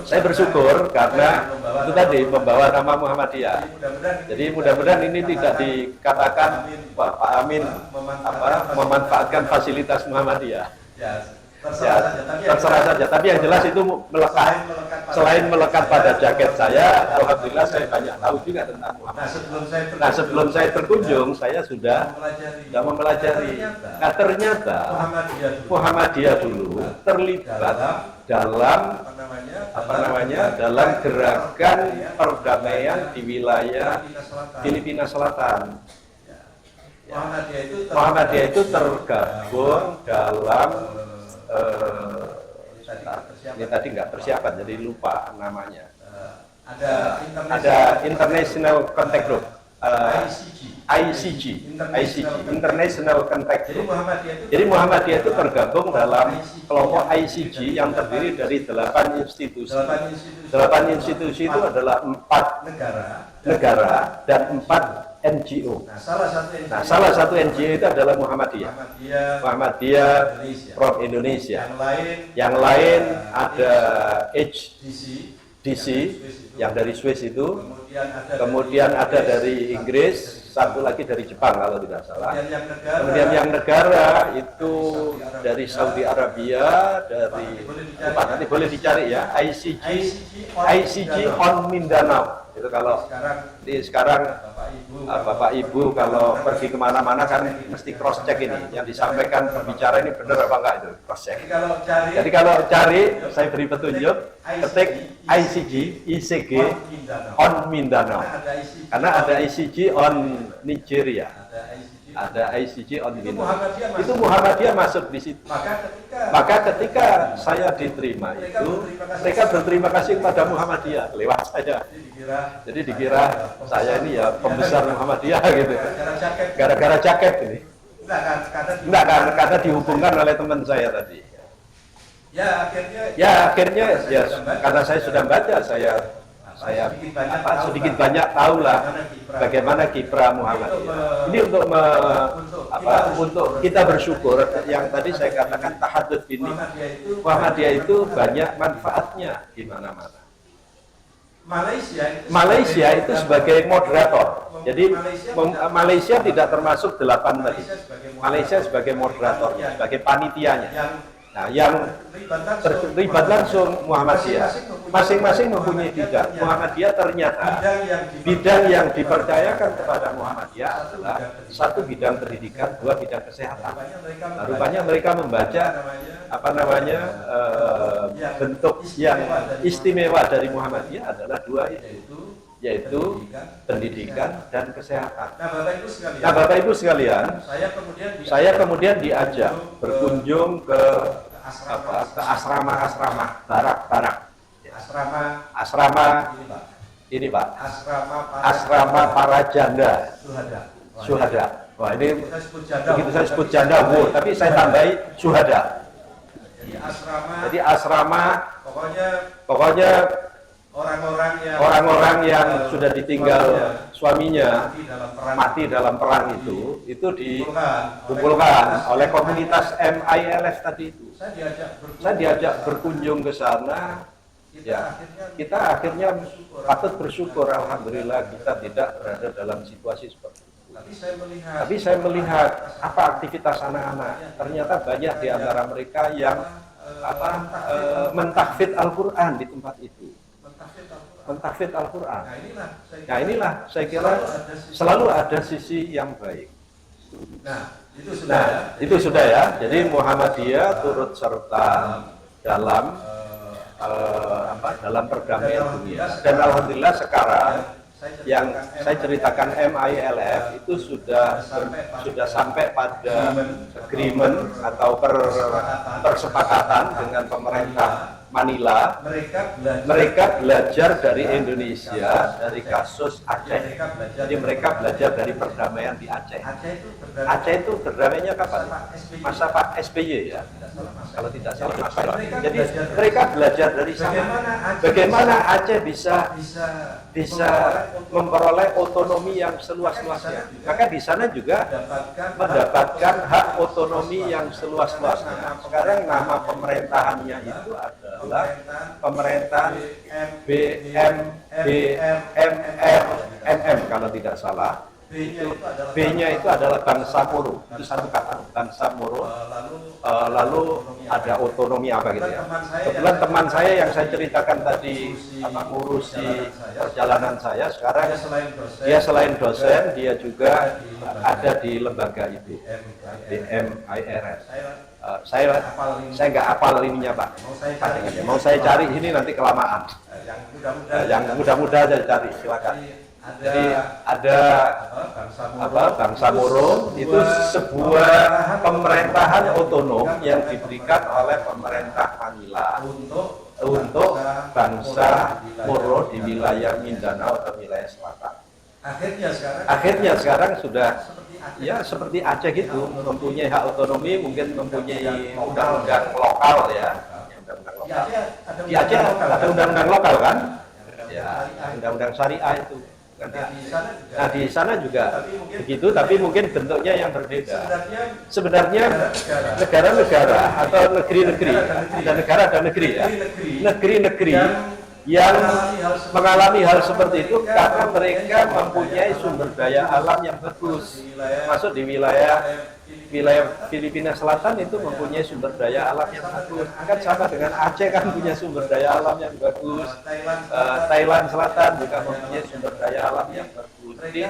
saya bersyukur karena itu tadi membawa nama Muhammadiyah. Jadi mudah-mudahan ini tidak dikatakan Pak Amin memanfaatkan fasilitas Muhammadiyah. terserah saja. Tapi yang jelas itu melekat. Selain melekat pada jaket saya, alhamdulillah saya banyak tahu juga tentang Muhammadiyah. Nah, sebelum saya berkunjung, saya sudah mempelajari. Nah, ternyata Muhammadiyah dulu terlibat dalam dalam gerakan perdamaian di wilayah Filipina Selatan. Muhammadiyah itu tergabung dalam ini tadi nggak persiapan, jadi lupa namanya. Ada International Contact Group, ICG, International Contact Group. Jadi Muhammadiyah itu tergabung dalam kelompok ICG yang terdiri dari 8 institusi. 8 institusi itu adalah 4 negara dan 4 NGO. Nah, salah satu NGO itu adalah Muhammadiyah from Indonesia. Yang lain ada HDC yang dari Swiss itu, kemudian ada dari Inggris, satu lagi dari Jepang kalau tidak salah. Kemudian yang negara itu dari Saudi Arabia, dari nanti boleh dicari ya, ICG on Mindanao. Itu kalau sekarang Bapak Ibu kalau pergi kemana-mana kan mesti cross check ini, yang disampaikan pembicara ini benar apa enggak, itu cross check. Jadi kalau cari, saya beri petunjuk, ketik ICG on Mindanao, karena ada ICG on Nigeria, ada ICG on Mindanao. Itu Muhammadiyah masuk di situ. Maka ketika saya diterima itu, mereka berterima kasih kepada Muhammadiyah lewat saya. Jadi dikira saya ini ya pembesar Muhammadiyah gitu. Gara-gara jaket ini. Enggak, karena dihubungkan oleh teman saya tadi. Ya akhirnya karena saya sudah baca, saya sedikit banyak tahulah bagaimana kiprah Muhammadiyah. Ini untuk kita bersyukur, yang tadi saya katakan tahadud ini, Muhammadiyah itu banyak manfaatnya di mana-mana. Malaysia itu sebagai moderator. Jadi Malaysia tidak termasuk 8 tadi. Malaysia sebagai moderatornya, sebagai panitianya. Nah, yang terlibat langsung Muhammadiyah. Masing-masing mempunyai bidang. Muhammadiyah ternyata bidang yang dipercayakan kepada Muhammadiyah adalah 1 bidang pendidikan, 2 bidang kesehatan. Nah, rupanya mereka membaca bentuk yang istimewa dari Muhammadiyah adalah 2 itu, yaitu pendidikan dan kesehatan. Nah, Bapak Ibu sekalian, saya kemudian diajak berkunjung ke asrama-asrama barak-barak. Asrama ini Pak, asrama para janda syuhada. Wah, ini begitu saya sebut janda, tapi saya tambahi syuhada. Jadi asrama pokoknya orang-orang yang sudah ditinggal suaminya mati dalam perang itu dikumpulkan oleh komunitas MILF tadi itu. Saya diajak berkunjung ke sana. Ya, kita akhirnya patut bersyukur, alhamdulillah kita tidak berada dalam situasi seperti itu. Tapi saya melihat apa aktivitas anak-anak. Ternyata banyak di antara mereka yang mentahfidz Al-Quran di tempat itu. Mentahfidz Al-Quran. Nah, inilah saya kira selalu ada sisi yang baik. Nah, itu sudah ya. Jadi Muhammadiyah turut serta dalam dalam perdamaian dunia. Dan alhamdulillah sekarang yang saya ceritakan MILF itu sudah sampai pada agreement atau persepakatan dengan pemerintah Manila. Mereka belajar dari Indonesia, dari kasus Aceh. Jadi mereka belajar dari perdamaian di Aceh. Aceh itu berdamainya kapan? Masa Pak SBY ya, kalau tidak salah. Jadi mereka belajar dari sana. Bagaimana Aceh bisa memperoleh otonomi yang seluas-luasnya. Maka di sana juga mendapatkan hak otonomi yang seluas-luasnya. Sekarang nama pemerintahannya itu adalah pemerintahan BMR kalau tidak salah. B-nya itu adalah bangsa Moro, itu satu kata, bangsa Moro. Lalu ada otonomi apa gitu ya. Kebetulan teman saya yang saya ceritakan tadi ngurusi perjalanan saya, sekarang dia selain dosen, dia juga ada di lembaga itu, BMIRS. Saya nggak hafal ininya Pak, mau saya cari ini nanti kelamaan. Yang mudah-mudah aja cari, silakan. Jadi ada bangsa Moro itu sebuah pemerintahan otonom yang diberikan oleh pemerintah Manila untuk bangsa Moro di wilayah Mindanao atau wilayah selatan. Akhirnya sekarang sudah ya seperti Aceh gitu, mempunyai hak otonomi, mungkin mempunyai undang-undang lokal ya. Di Aceh ada undang-undang lokal kan? Ya, undang-undang syariah itu. Nah di sana juga begitu, tapi mungkin bentuknya yang berbeda. Sebenarnya negara-negara atau negeri-negeri, ada negara dan negeri ya, negeri-negeri yang mengalami hal seperti itu karena mereka mempunyai sumber daya alam yang bagus. Masuk di wilayah Filipina Selatan itu mempunyai sumber daya alam yang bagus. Kan sama dengan Aceh kan punya sumber daya alam yang bagus. Thailand Selatan juga mempunyai sumber daya alam yang bagus. Jadi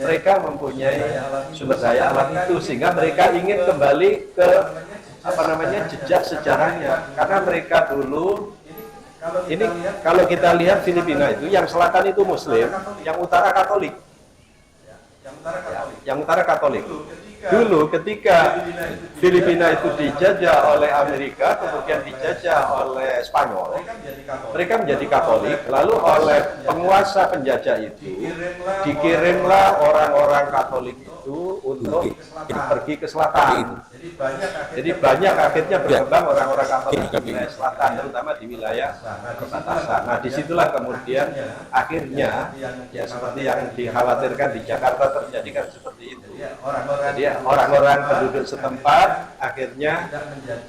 mereka mempunyai sumber daya alam itu sehingga mereka ingin kembali ke jejak sejarahnya. Karena mereka dulu ini kalau kita lihat Filipina itu yang selatan itu Muslim, yang utara Katolik. Yang utara Katolik. Dulu ketika Filipina itu dijajah oleh Amerika, kemudian dijajah oleh Spanyol, mereka menjadi Katolik, lalu oleh penguasa penjajah itu dikirimlah orang-orang Katolik itu untuk pergi ke selatan. Jadi banyak akhirnya berkembang orang-orang Katolik di wilayah selatan, terutama di wilayah perbatasan. Nah disitulah kemudian akhirnya ya seperti yang dikhawatirkan di Jakarta terjadi kan seperti itu. Jadi orang-orang penduduk setempat akhirnya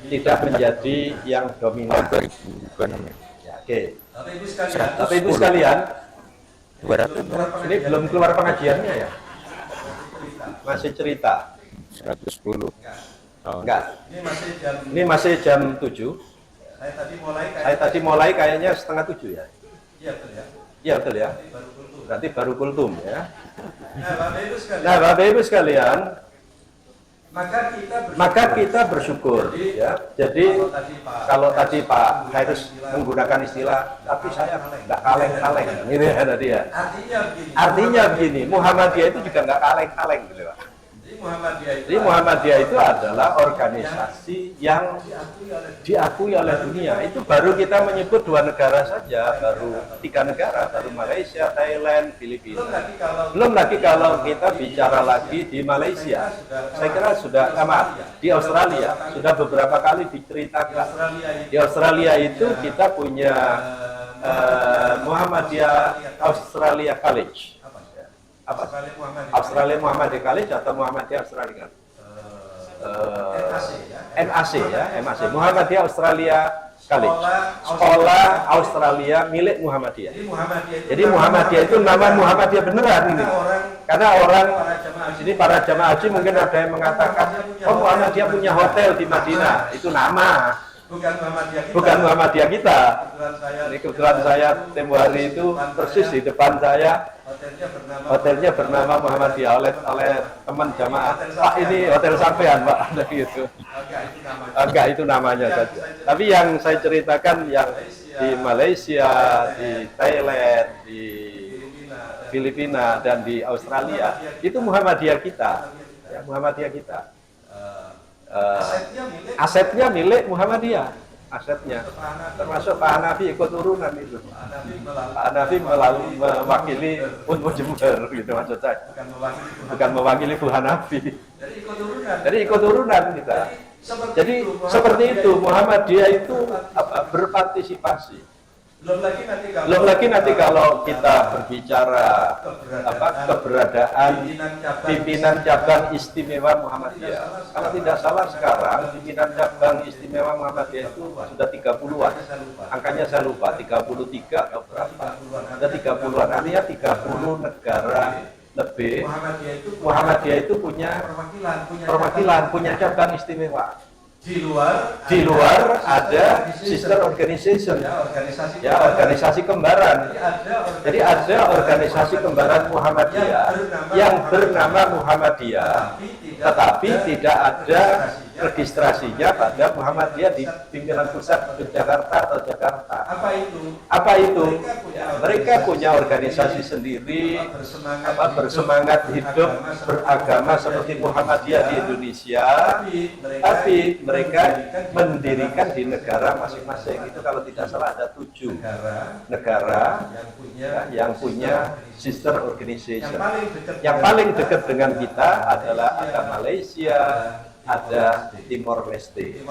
tidak menjadi yang dominan. Ya, oke. Tapi Ibu sekalian, ini belum keluar pengajiannya ya? Masih cerita. 110. Enggak. Ini masih jam 7. Saya tadi mulai kayaknya setengah 7 ya? Iya betul ya. Berarti baru kultum ya. Nah Bapak Ibu sekalian, maka kita bersyukur ya. Jadi kalau tadi Pak Khairus menggunakan istilah, tapi saya nggak kaleng-kaleng, gitu ya tadi ya. Artinya begini, Muhammadiyah itu juga nggak kaleng-kaleng, gitu Pak. Jadi Muhammadiyah itu adalah organisasi yang diakui oleh dunia. Itu baru kita menyebut 2 negara saja, baru 3 negara, baru Malaysia, Thailand, Filipina. Belum lagi kalau kita bicara lagi di Malaysia, saya kira sudah di Australia sudah beberapa kali diceritakan. Di Australia itu kita punya Muhammadiyah Australia College. Apa? Australia Muhammadiyah College atau Muhammadiyah Australia? MAC ya, MAC Muhammadiyah Australia College, sekolah Australia milik Muhammadiyah. Jadi Muhammadiyah itu nama Muhammadiyah beneran ini. Karena orang sini para jamaah haji mungkin ada yang mengatakan, oh Muhammadiyah punya hotel di Madinah, itu nama. Bukan Muhammadiyah kita. Ini kebetulan saya tempo hari itu persis di depan saya hotelnya bernama Muhammadiyah oleh teman jamaah. Pak ini hotel sampean Pak, gitu. Enggak itu namanya saja. Tapi yang saya ceritakan yang di Malaysia, di Thailand, di Filipina dan di Australia itu Muhammadiyah kita, ya, Muhammadiyah kita. Asetnya milik Muhammadiyah, asetnya termasuk Pak Hanafi ikut turunan itu. Pak Hanafi mewakili Unmu Jember gitu maksud saya, bukan mewakili Bu Hanafi. Jadi ikut turunan kita. Jadi seperti itu Muhammadiyah itu berpartisipasi. Belum lagi nanti kalau kita berbicara keberadaan pimpinan cabang istimewa Muhammadiyah. Kalau tidak salah sekarang pimpinan cabang istimewa Muhammadiyah itu sudah 30-an. Angkanya saya lupa, 33 atau berapa. Ada 30-an, artinya 30 negara lebih Muhammadiyah itu punya perwakilan, punya cabang istimewa. di luar Ada sister organization, organisasi organisasi kembaran. Jadi ada organisasi kembaran Muhammadiyah yang bernama Muhammadiyah, tetapi tidak ada registrasinya pada Muhammadiyah di pimpinan pusat Yogyakarta atau Jakarta. apa itu Mereka punya organisasi sendiri, bersemangat hidup beragama seperti Muhammadiyah di Indonesia, tapi mereka mendirikan di negara masing-masing. Itu kalau tidak salah ada 7 negara yang punya sister organization. Yang paling dekat dengan kita adalah ada Malaysia, ada Timor Leste.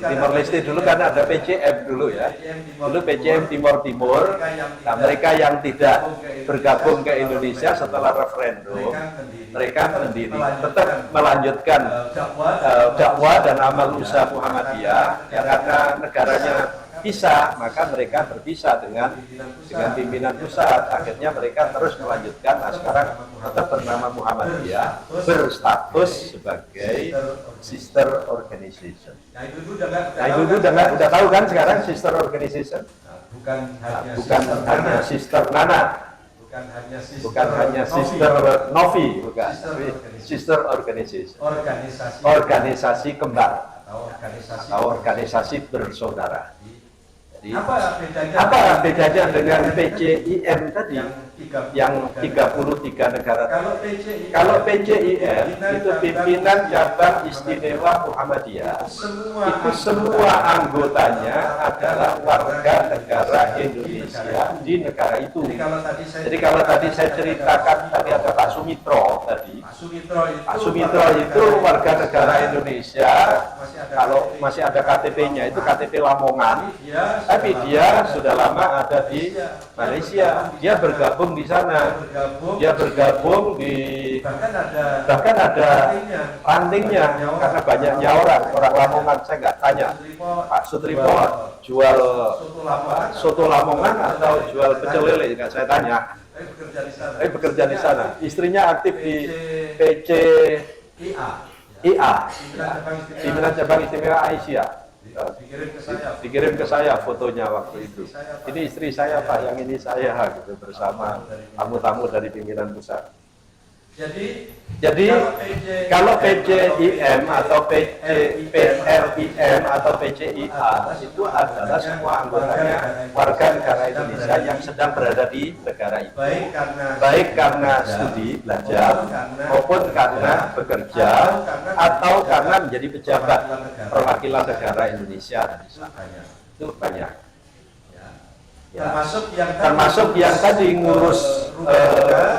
Timor Leste dulu kan ada PCM dulu ya. Dulu PCM Timor. Nah, mereka yang tidak bergabung ke Indonesia setelah referendum, mereka mendiri, tetap melanjutkan dakwah dan amal usaha Muhammadiyah. Ya, karena negaranya pisah, maka mereka berpisah dengan pimpinan pusat. Akhirnya mereka terus melanjutkan. Nah, sekarang tetap bernama Muhammadiyah, berstatus sebagai sister organization. Nah, itu udah tahu kan sekarang sister organization? Bukan hanya sister Nana, bukan hanya sister Novi, bukan, sister organization, organisasi kembar atau organisasi bersaudara. Apa bedanya dengan PCIM tadi yang 33 negara? Kalau PCIM itu pimpinan cabang istimewa Muhammadiyah, itu semua anggotanya adalah warga negara Indonesia di negara itu. Jadi kalau tadi saya ceritakan tadi ada Pak Sumitro tadi, Pak Sumitro itu warga negara Indonesia. Kalau masih ada KTP-nya itu KTP Lamongan, tapi dia sudah lama ada di Malaysia. Dia bergabung di sana. Dia bergabung di, bahkan ada rantingnya karena banyaknya orang Lamongan. Saya nggak tanya Pak Sutripo jual soto Lamongan atau jual pecel lele, nggak saya tanya. Bekerja di sana. Istrinya aktif di PCIA, pimpinan cabang istimewa Aisyah. Dikirim ke saya fotonya waktu itu. Ini istri saya Pak, yang ini saya gitu, bersama tamu-tamu dari pimpinan pusat. Jadi kalau PCIM atau PLIM atau PCIA itu adalah semua anggotanya warga negara Indonesia yang sedang berada di negara itu, baik karena studi belajar maupun karena bekerja atau karena menjadi pejabat perwakilan negara Indonesia di sana. Itu banyak. Termasuk yang tadi ngurus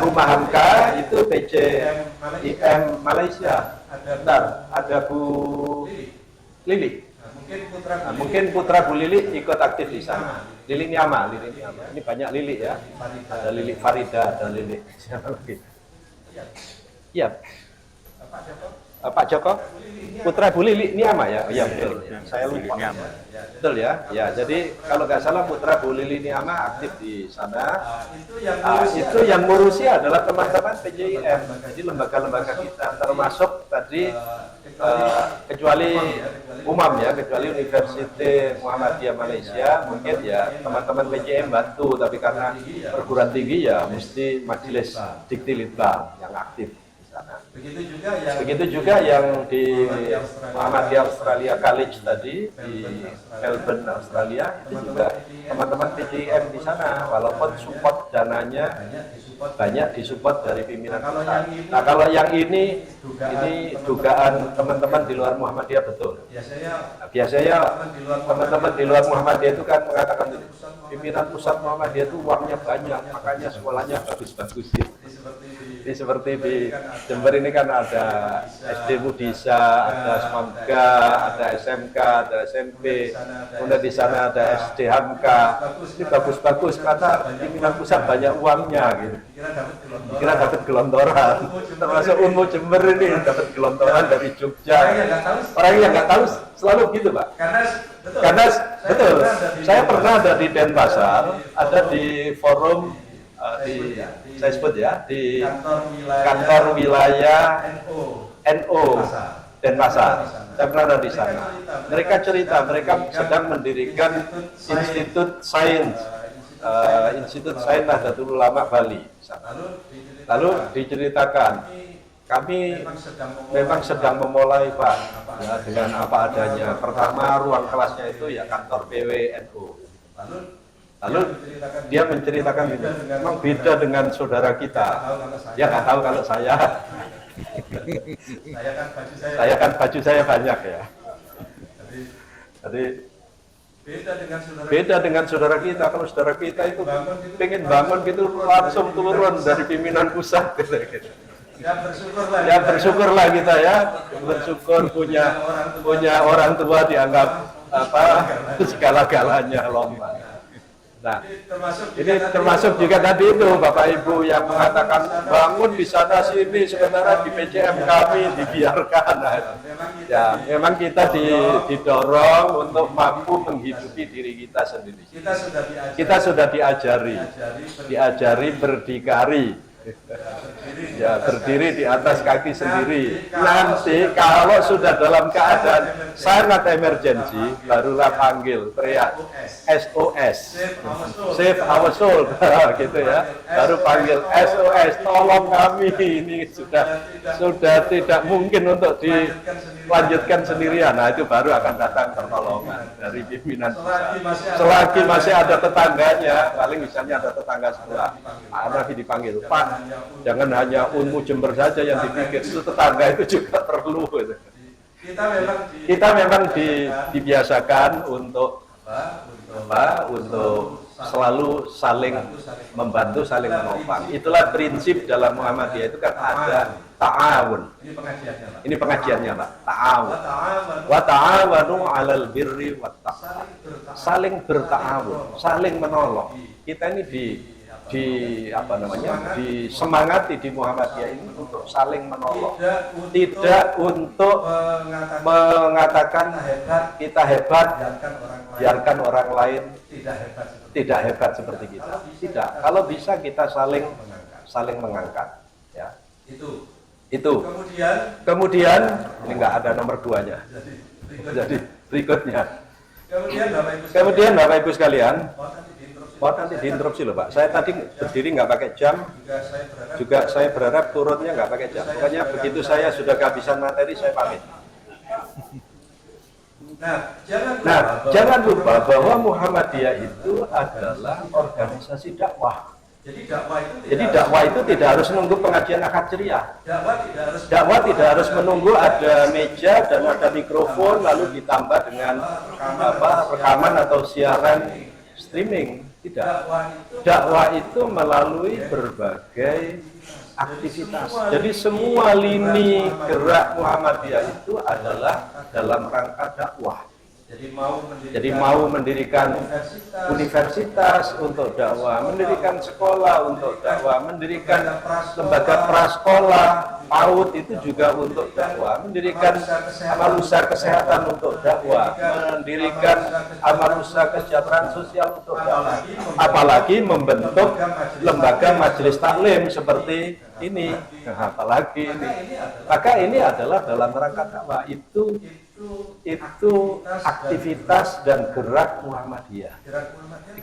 rumah hamka itu PCIM Malaysia. Bentar, ada Bu Lili. Mungkin putra Bu Lili ikut aktif di sana. Lili Niama. Ini banyak Lili ya. Ada Lili Farida, ada Lili siapa lagi? Iya. Pak Joko, putra Bu Lili Niama ya. Iya betul. Saya lupa. Betul ya. Ya, jadi kalau nggak salah putra Bu Lili Niama aktif di sana. Itu yang ngurusi adalah teman-teman PJIM. Jadi lembaga-lembaga kita, termasuk tadi kecuali UMAM ya, kecuali Universitas Muhammadiyah Malaysia, mungkin ya teman-teman PJIM bantu, tapi karena perguruan tinggi ya mesti Majelis Dikti Litbang yang aktif. Begitu juga yang di Muhammadiyah Australia College tadi di Melbourne Australia, itu juga teman-teman PJIM di sana, walaupun support dananya banyak disupport dari pimpinan pusat. Nah, kalau yang ini dugaan teman-teman di luar Muhammadiyah betul. Biasanya teman-teman di luar Muhammadiyah itu kan mengatakan pimpinan pusat Muhammadiyah itu uangnya banyak, makanya sekolahnya bagus-bagus ya. Seperti di Jember ini kan ada SD Mudisa, ada Smamga, ada SMK, ada SMP, kemudian di sana ada SD Hamka. Ini bagus-bagus karena pimpinan pusat banyak uangnya gitu. Kira dapat gelontoran, termasuk Unmu Jember ini dapat gelontoran dari Jogja. Orang yang nggak tahu selalu gitu Pak. Karena betul, saya pernah ada di Denpasar, ada di forum di saya sebut ya, di kantor wilayah NO Denpasar. Saya pernah di sana. Mereka cerita, mereka sedang mendirikan Institut Sains, Institut Sains Nahdlatul Ulama Bali. Lalu diceritakan, kami memang sedang memulai Pak, ya, dengan apa adanya. Pertama ruang kelasnya itu ya kantor PWNU. Lalu dia menceritakan ini, memang beda dengan saudara kita. Dia nggak tahu kalau saya kan baju saya banyak ya. Jadi beda dengan saudara kita. Kalau saudara kita itu pengen bangun gitu langsung turun dari pimpinan pusat gitu. Ya bersyukurlah kita ya, bersyukur punya orang tua dianggap apa segala-galanya lomba. Nah, ini termasuk juga tadi itu Bapak Ibu yang mengatakan bangun di sana sini, sementara di PCM kami dibiarkan. Nah, ya, memang kita didorong untuk mampu menghidupi diri kita sendiri. Kita sudah diajari berdikari. Ya, berdiri di atas kaki sendiri. Nanti kalau sudah dalam keadaan sangat emergensi, barulah panggil, teriak SOS, save our soul, gitu ya. Baru panggil SOS, tolong kami, ini sudah tidak mungkin untuk dilanjutkan sendirian. Nah, itu baru akan datang pertolongan dari pimpinan pusat. Selagi masih ada tetangganya, paling misalnya ada tetangga sebelah, Nabi dipanggil, Pak, jangan hanya Unmu Jember saja yang dipikir, itu tetangga itu juga perlu. Kita memang dibiasakan untuk selalu saling membantu, saling menopang. Itulah prinsip dalam Muhammadiyah itu kan ada ta'awun. Ini pengajiannya Pak, ta'awun. Wa ta'awanu 'alal birri wat taqwa. Saling berta'awun, saling menolong. Kita ini disemangati di Muhammadiyah ini untuk saling menolong, tidak untuk mengatakan kita hebat, biarkan orang lain tidak hebat seperti kita. Tidak. Kalau bisa kita saling mengangkat. Ya. Itu. Kemudian ini nggak ada nomor 2-nya. Jadi berikutnya. Kemudian Bapak Ibu sekalian. Nanti diinterupsi loh Pak. Saya tadi berdiri nggak pakai jam. Juga saya berharap turunnya nggak pakai jam. Pokoknya begitu saya sudah kehabisan materi, saya pamit. Nah, jangan lupa bahwa Muhammadiyah itu adalah organisasi dakwah. Jadi dakwah itu tidak harus menunggu pengajian akad ceria. Dakwah tidak harus menunggu ada meja dan ada mikrofon lalu ditambah dengan rekaman atau siaran streaming. Tidak. Dakwah itu melalui berbagai aktivitas. Jadi semua lini gerak Muhammadiyah itu adalah dalam rangka dakwah. Jadi mau mendirikan universitas untuk dakwah, mendirikan sekolah untuk dakwah, mendirikan lembaga prasekolah, PAUD itu juga untuk dakwah, mendirikan amal usaha kesehatan untuk dakwah, mendirikan amal usaha kesejahteraan sosial untuk dakwah, apalagi membentuk lembaga majelis taklim seperti ini, apalagi ini. Maka ini adalah dalam rangka dakwah. Itu aktivitas dan gerak Muhammadiyah.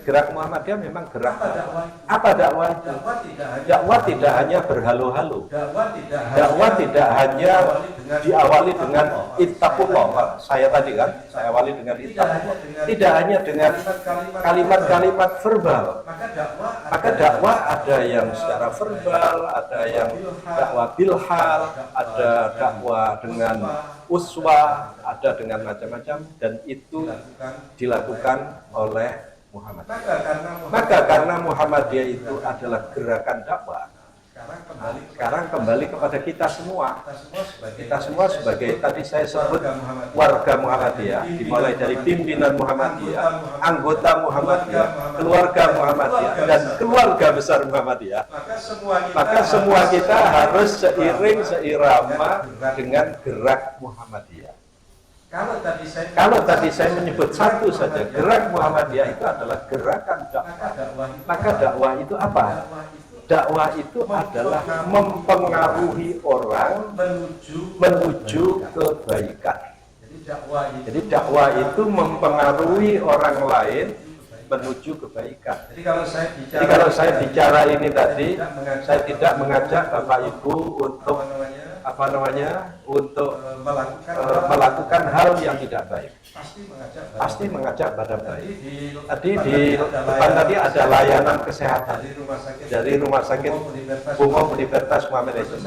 Gerak Muhammadiyah memang gerak dakwah. Apa dakwah itu? Dakwah tidak hanya berhalu-halu. Dakwah tidak hanya diawali dengan ittaqullah. Saya tadi kan, saya awali dengan ittaqullah. Tidak hanya dengan kalimat-kalimat verbal. Maka dakwah ada yang secara verbal, ada yang dakwah bilhal, ada dakwah dengan uswah, ada dengan macam-macam, dan itu dilakukan oleh Muhammad. Maka karena Muhammadiyah itu adalah gerakan dakwah, sekarang kembali kepada kita semua. Kita semua sebagai tadi saya sebut warga Muhammadiyah, dimulai dari pimpinan Muhammadiyah, anggota Muhammadiyah, keluarga Muhammadiyah, dan keluarga besar Muhammadiyah. Maka semua kita harus seirama dengan gerak Muhammadiyah. Kalau tadi saya menyebut satu saja, gerak Muhammadiyah itu adalah gerakan dakwah. Maka dakwah itu apa? dakwah itu adalah mempengaruhi orang menuju kebaikan. Jadi dakwah itu mempengaruhi orang lain menuju kebaikan. Jadi kalau saya bicara ini tadi, saya tidak mengajak Bapak Ibu untuk untuk melakukan hal yang tidak baik. Pasti mengajak pada baik. Tadi di depan tadi ada layanan kesehatan dari rumah sakit Bungo Universitas Muhammad Islam.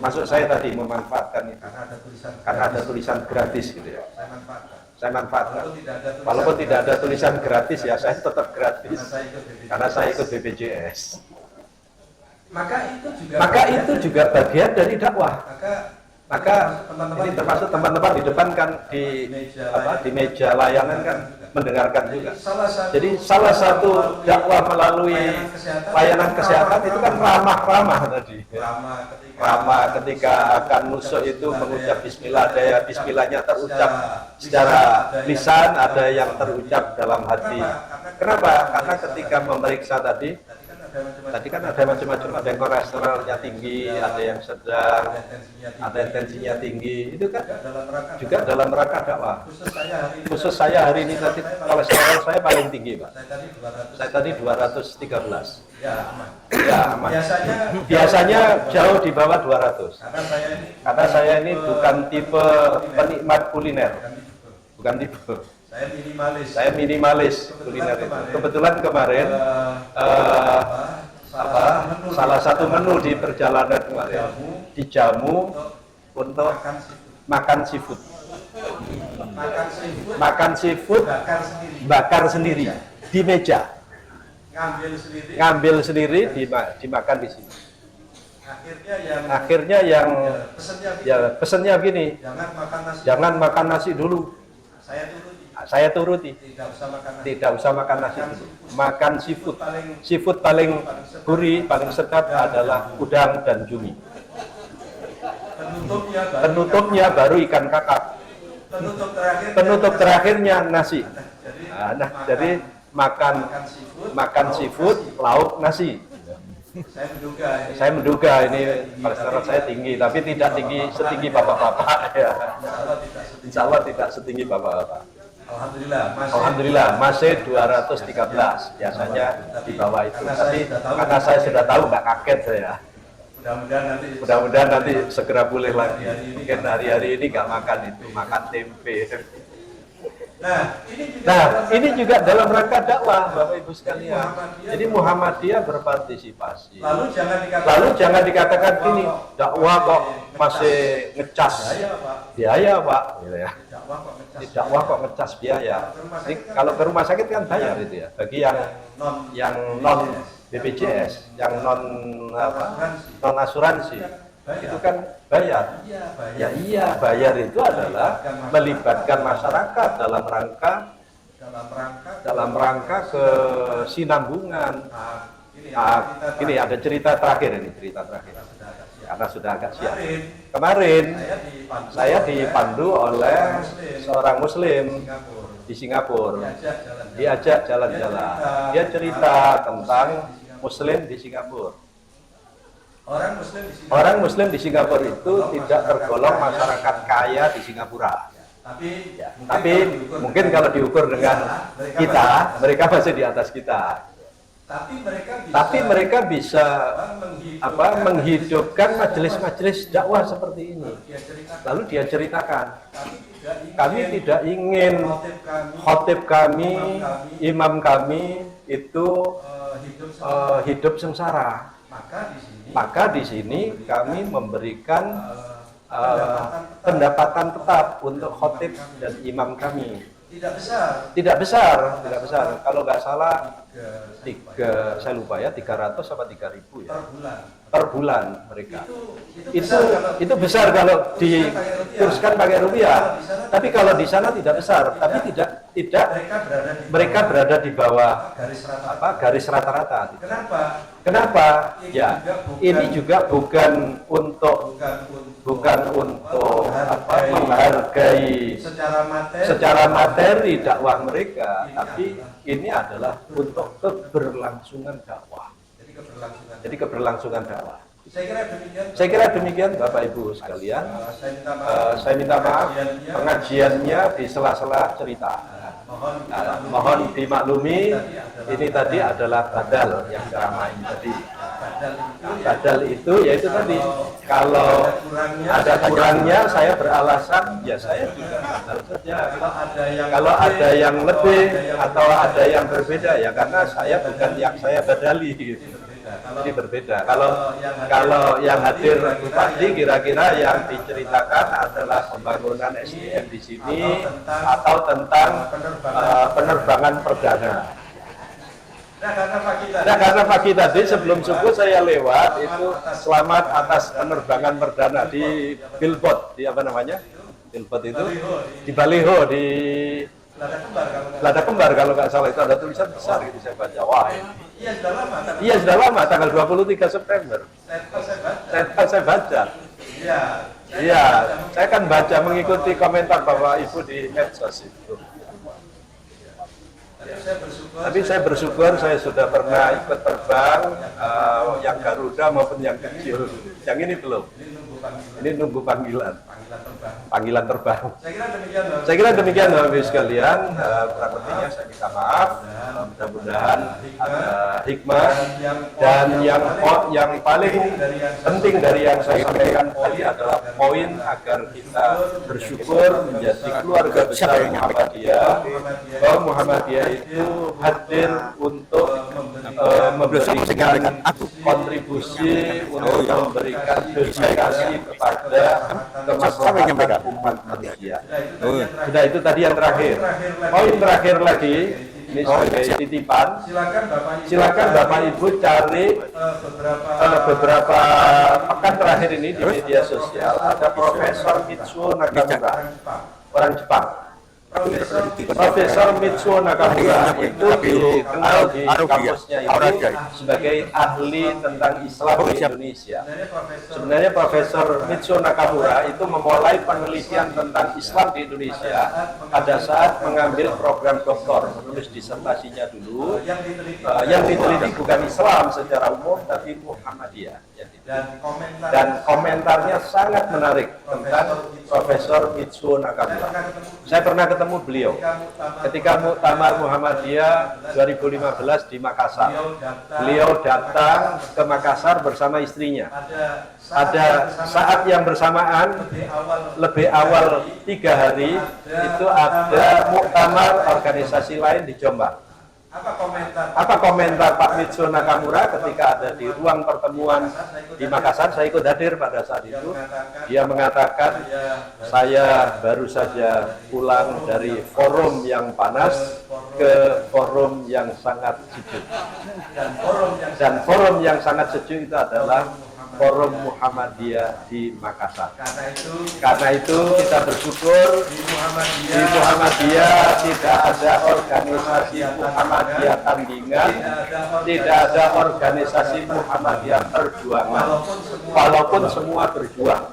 Maksud saya tadi memanfaatkan itu karena ada tulisan gratis gitu ya. Saya manfaatkan. Walaupun tidak ada tulisan gratis ya, saya tetap gratis karena saya ikut BPJS. Maka itu juga bagian dari dakwah. Maka ini termasuk teman-teman di depan kan di meja layanan kan mendengarkan juga. Jadi salah satu dakwah melalui layanan kesehatan itu kan ramah-ramah tadi. Ramah ketika akan nusuk itu mengucap bismillah, ada yang bismillahnya terucap secara lisan, ada yang terucap dalam hati. Kenapa? Karena ketika memeriksa tadi kan ada macam-macam, ada yang kolesterolnya tinggi, ada yang sedang, ada yang tensinya tinggi. Itu kan juga dalam rangka dakwah. Khusus saya hari ini tadi kolesterol saya paling tinggi, Pak. Saya tadi 213. Ya, aman. Biasanya jauh di bawah 200. Karena saya ini bukan tipe penikmat kuliner. Bukan tipe. Saya minimalis kuliner itu. Kebetulan kemarin salah satu menu di perjalanan kemarin dijamu untuk makan seafood. Makan seafood bakar sendiri di meja. Ngambil sendiri dimakan di sini. Akhirnya yang pesennya begini, jangan makan nasi dulu. Saya turuti. Tidak usah makan nasi dulu. Makan seafood. Seafood paling gurih, paling sedap adalah udang dan cumi. Penutupnya baru ikan kakap. Penutup terakhirnya nasi. Nah, jadi makan seafood, lauk nasi. Saya menduga ini kolesterol saya tinggi, tapi tidak tinggi setinggi bapak-bapak. Ya. Insya Allah tidak setinggi bapak-bapak. Alhamdulillah masih 213, biasanya di bawah itu. Tapi karena saya sudah tahu, nggak kaget saya. Mudah-mudahan nanti segera pulih lagi. Mungkin hari-hari ini nggak makan itu, makan tempe. Nah, ini juga dalam rangka dakwah, Bapak Ibu sekalian. Jadi Muhammadiyah berpartisipasi. Lalu jangan dikatakan gini, dakwah kok masih ngecas biaya, Pak. Gitu ya. Dakwah kok ngecas biaya. Jadi, kalau ke rumah sakit kan bayar itu ya. Bagi yang non BPJS, yang non asuransi, itu kan bayar. Ya iya, bayar itu adalah melibatkan masyarakat dalam rangka kesinambungan. Ini ada cerita terakhir karena sudah agak siang. Kemarin saya dipandu oleh seorang Muslim di Singapura. Diajak jalan-jalan. Dia cerita tentang Muslim di Singapura. Orang Muslim di Singapura itu tidak tergolong masyarakat kaya di Singapura. Tapi mungkin kalau diukur dengan kita, mereka masih di atas kita. Tapi mereka bisa menghidupkan majelis-majelis dakwah seperti ini. Lalu dia ceritakan, kami tidak ingin khotib kami, imam kami itu hidup sengsara. Maka di sini kami memberikan pendapatan tetap untuk khotib dan imam kami. Tidak besar. Kalau nggak salah, saya lupa ya, 300 apa 3.000 ya per bulan mereka. Itu besar kalau dikurskan pakai rupiah. Tapi kalau di sana tidak besar. Tapi tidak mereka berada di bawah garis rata-rata. Kenapa? Ya, ini juga bukan untuk menghargai secara materi dakwah mereka, tapi ini adalah untuk keberlangsungan dakwah. Jadi keberlangsungan dakwah. Saya kira demikian Bapak Ibu sekalian. Saya minta maaf pengajiannya di sela-sela cerita. Mohon dimaklumi, ini tadi adalah badal yang ceramah ini tadi. Badal itu yaitu tadi, kalau ada kurangnya saya beralasan, ya saya juga badal saja. Kalau ada yang lebih atau ada yang berbeda, ya karena saya bukan yang saya badali gitu. Jadi berbeda. Kalau yang hadir Bupati kira-kira yang diceritakan adalah pembangunan SDM di sini atau tentang penerbangan perdana. Nah, karena pagi tadi sebelum subuh saya lewat itu selamat atas penerbangan perdana di billboard, di apa namanya? Billboard itu di baliho di Lada Kembar kalau nggak salah, itu ada tulisan besar gitu, saya baca. Wah, iya sudah lama, tanggal 23 September. Saya baca. Iya, saya kan baca mengikuti komentar Bapak Ibu di medsos itu. Tapi saya bersyukur saya sudah pernah ikut terbang yang Garuda maupun yang kecil. Yang ini belum. Ini nunggu panggilan terbang. Saya kira demikian Bapak Ibu sekalian. Kurang lebihnya saya minta maaf. Mudah-mudahan ada hikmah, dan yang paling penting dari yang saya sampaikan tadi adalah poin agar kita bersyukur menjadi keluarga besar Muhammadiyah. Bahwa Muhammadiyah itu hadir untuk memberikan kontribusi, untuk memberikan dedikasi kepada kemaslahatan umat manusia. Sudah, itu tadi yang terakhir. Poin terakhir lagi, ini sebagai titipan. Silakan Bapak Ibu cari beberapa pekan terakhir ini di media sosial. Ada Profesor Mitsuo Nakamura, orang Jepang. Profesor Mitsuo Nakamura itu dikenal di kampusnya itu sebagai ahli tentang Islam di Indonesia. Sebenarnya Profesor Mitsuo Nakamura itu memulai penelitian tentang Islam di Indonesia pada saat mengambil program doktor, menulis disertasinya dulu. Yang diteliti bukan Islam secara umum, tapi Muhammadiyah. Dan komentarnya sangat menarik tentang Profesor Mitsuo Nakamura. Saya pernah ketemu beliau ketika Muktamar Muhammadiyah 2015 di Makassar. Beliau datang ke Makassar bersama istrinya. Ada saat yang bersamaan, lebih awal 3 hari, itu ada muktamar organisasi lain di Jombang. Apa komentar Pak Mitsuo Nakamura ketika ada di ruang pertemuan di Makassar? Saya ikut hadir pada saat itu. Dia mengatakan, saya baru saja pulang dari forum yang panas ke forum yang sangat sejuk. Dan forum yang sangat sejuk itu adalah Forum Muhammadiyah di Makassar. Karena itu kita bersyukur di Muhammadiyah tidak ada organisasi Muhammadiyah tandingan, tidak ada organisasi Muhammadiyah perjuangan, walaupun semua berjuang.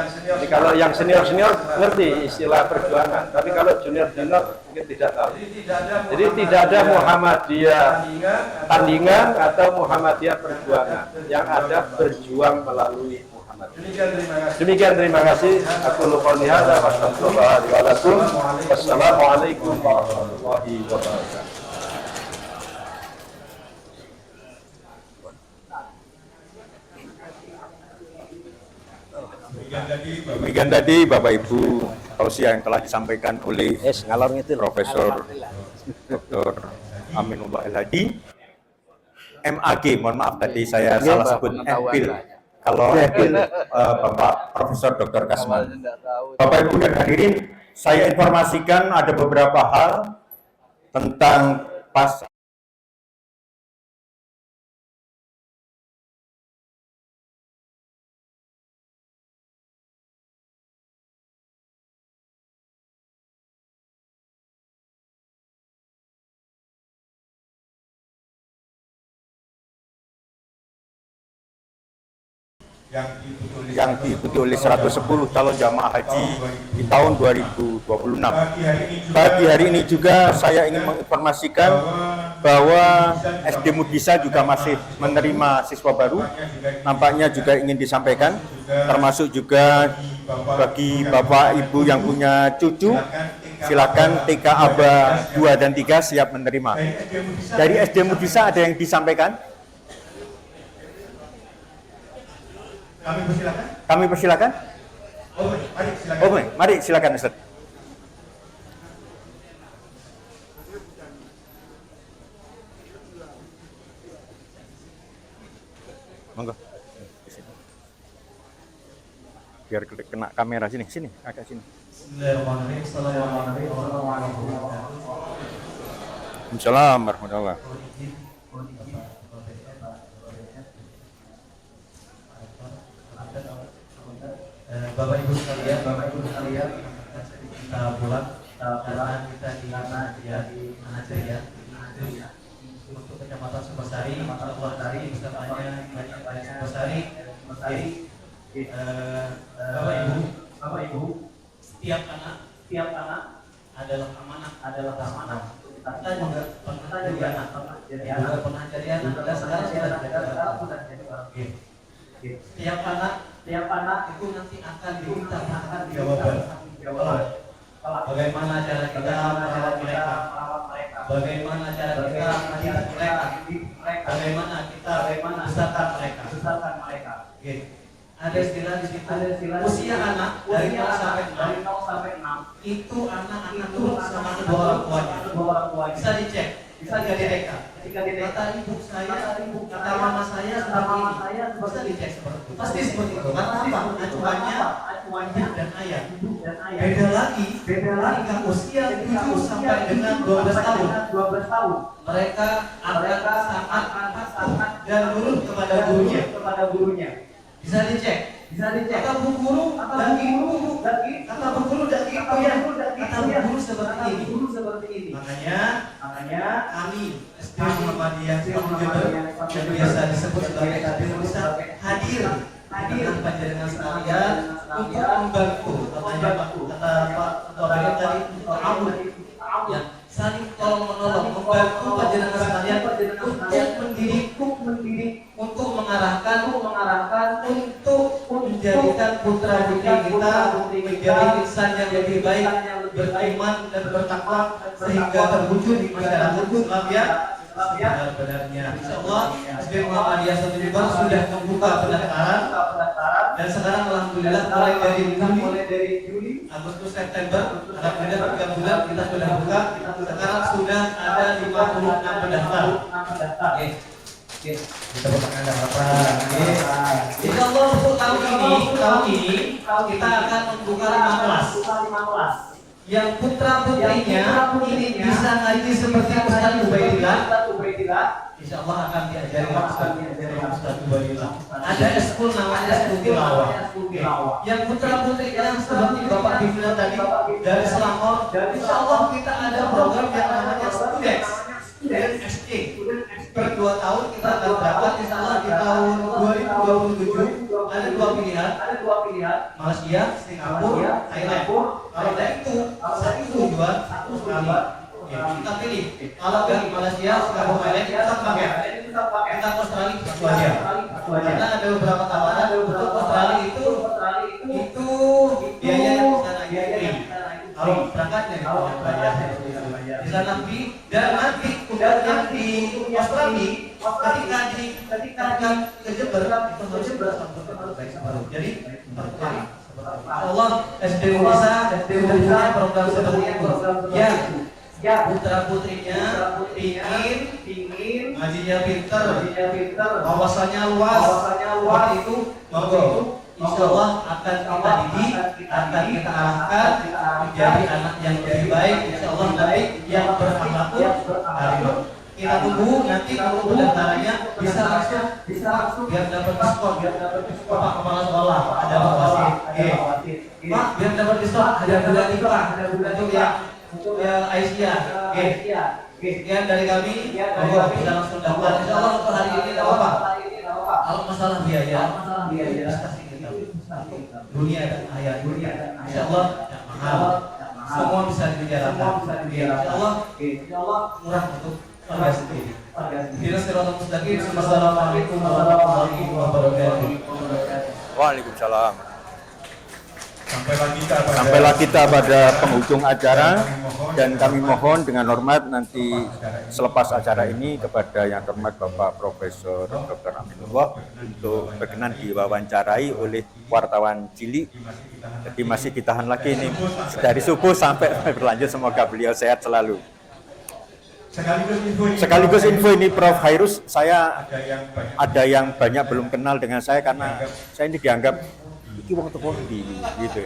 Jadi kalau yang senior ngerti istilah perjuangan, tapi kalau junior mungkin tidak tahu. Jadi tidak ada Muhammadiyah tandingan atau Muhammadiyah perjuangan, yang ada berjuang melalui Muhammadiyah. Demikian, terima kasih. Aku qouli hadza wa astaghfirullahi wa lakum. Wassalamualaikum warahmatullahi wabarakatuh. Demikian tadi Bapak Ibu tausiah yang telah disampaikan oleh Profesor Dr. Aminullah El-Hadi, MAG. Mohon maaf tadi saya salah sebut MPhil. Kalau MPhil Bapak Profesor Dr. Kasman. Bapak Ibu dan hadirin, saya informasikan ada beberapa hal tentang pasal yang diikuti oleh 110 calon jamaah haji di tahun 2026. Pagi hari ini juga saya ingin menginformasikan bahwa SD Mudisa juga masih menerima siswa baru. Nampaknya juga ingin disampaikan, termasuk juga bagi Bapak Ibu yang punya cucu, silakan TK Aba 2 dan 3 siap menerima. Dari SD Mudisa ada yang disampaikan? Kami persilakan. Mari silakan Ustaz. Monggo. Biar kena kamera sini, agak sini. Bismillahirrahmanirrahim. Assalamualaikum warahmatullahi wabarakatuh. Assalamualaikum warahmatullahi wabarakatuh. Bapak Ibu sekalian, kita pulang karena kita di Anajaya untuk Kecamatan Sumbersari, besertanya banyak Sumbersari. Bapak Ibu, setiap anak adalah amanah. Kita juga pernah jadi anak, dan sekarang sudah jadi orang. Setiap anak itu nanti akan diminta jawaban. Bagaimana cara kita merawat mereka? Bagaimana cara kita mendidik mereka? Bagaimana kita membesarkan mereka? Ada istilah di situ. Usia anak dari 0 sampai 6 itu anak akan turun sama kedua orang tuanya. Bisa dicek. Ketika kata ibu saya, kata mama saya seperti ini, bisa dicek seperti itu. Pasti seperti itu. Karena apa? Acuannya dan ayah. Beda lagi ketika usia 7 sampai dengan 12 tahun. Mereka akan sangat dan nurut kepada gurunya. Bisa dicek. Kata bu guru dan ibu, kata bu guru dan ibu ya, kata bu guru seperti ini. Makanya kami SD Muhammadiyah Jember yang biasa disebut sebagai SD Mudisa hadir dengan panjenengan sekalian untuk membantu, kata Pak Ketua BM tadi, ya, saling tolong menolong, membantu panjenengan sekalian untuk mendidik, untuk mengarahkan, untuk menjadikan putra putri kita menjadi insan yang lebih baik, beriman dan bertakwa sehingga terwujud di masyarakat Islam yang sebenarnya. Insyaallah SD Muhammadiyah Jember sudah membuka pendaftaran dan sekarang alhamdulillah mulai dari Juli, Agustus, September, alhamdulillah 3 bulan kita sudah buka. Sekarang sudah ada 56 pendaftar. Kita berpakat apa? Insyaallah untuk tahun ini kita akan membuka 5 kelas. Yang putra putrinya ini bisa ngaji seperti Ustaz Ubaidillah, insyaallah akan diajari Ustaz Ubaidillah. Ada eskul namanya eskul tilawah. Yang putra putrinya seperti Bapak Difna tadi dari Selangor, insyaallah kita ada program yang namanya student SC. Per 2 tahun kita akan dapat insyaallah di tahun 2027 ada 2 pilihan, Malaysia, Singapura, Thailand. Kalau satu tujuan, satu studi, kita pilih. Kalau dari Malaysia, Singapura, Thailand kita pakai. Kita ke Australia satu aja. Karena ada beberapa tawaran untuk Australia itu biaya yang free. Kalau berangkatnya bayar di sana free, dan nanti yang di Australia ketika ke Jember itu harus baik. Jadi Allah SD Mudisa punya program seperti itu. Ya putra putrinya ingin ngajinya pinter, wawasannya luas, seperti itu, monggo. Insyaallah akan kita didik, akan kita arahkan menjadi anak yang lebih baik. Insyaallah nanti yang berakhlakul karimah. Kita tunggu nanti kalau pendaftarannya bisa langsung biar dapat diskon, Pak Kepala Sekolah, ada Pak Wasit. Pak, biar dapat diskon ada bulan nikah, untuk yang Aisyah. Sekian dari kami, monggo bisa langsung daftar. Insyaallah untuk hari ini tidak apa-apa. Kalau masalah biaya, discussing kita dunia dan ayat. Insyaallah mahal. Semua bisa dibicarakan. Insyaallah murah untuk Assalamualaikum warahmatullahi wabarakatuh. Waalaikumsalam. Sampailah kita pada penghujung acara dan kami mohon dengan hormat nanti selepas acara ini kepada yang terhormat Bapak Profesor Dr. Aminullah untuk berkenan diwawancarai oleh wartawan Cilik. Jadi masih ditahan lagi ini dari subuh sampai berlanjut, semoga beliau sehat selalu. Sekaligus info ini Prof. Hairus, saya ada yang banyak belum kenal dengan saya karena saya ini dianggap iki wong teko ndi gitu.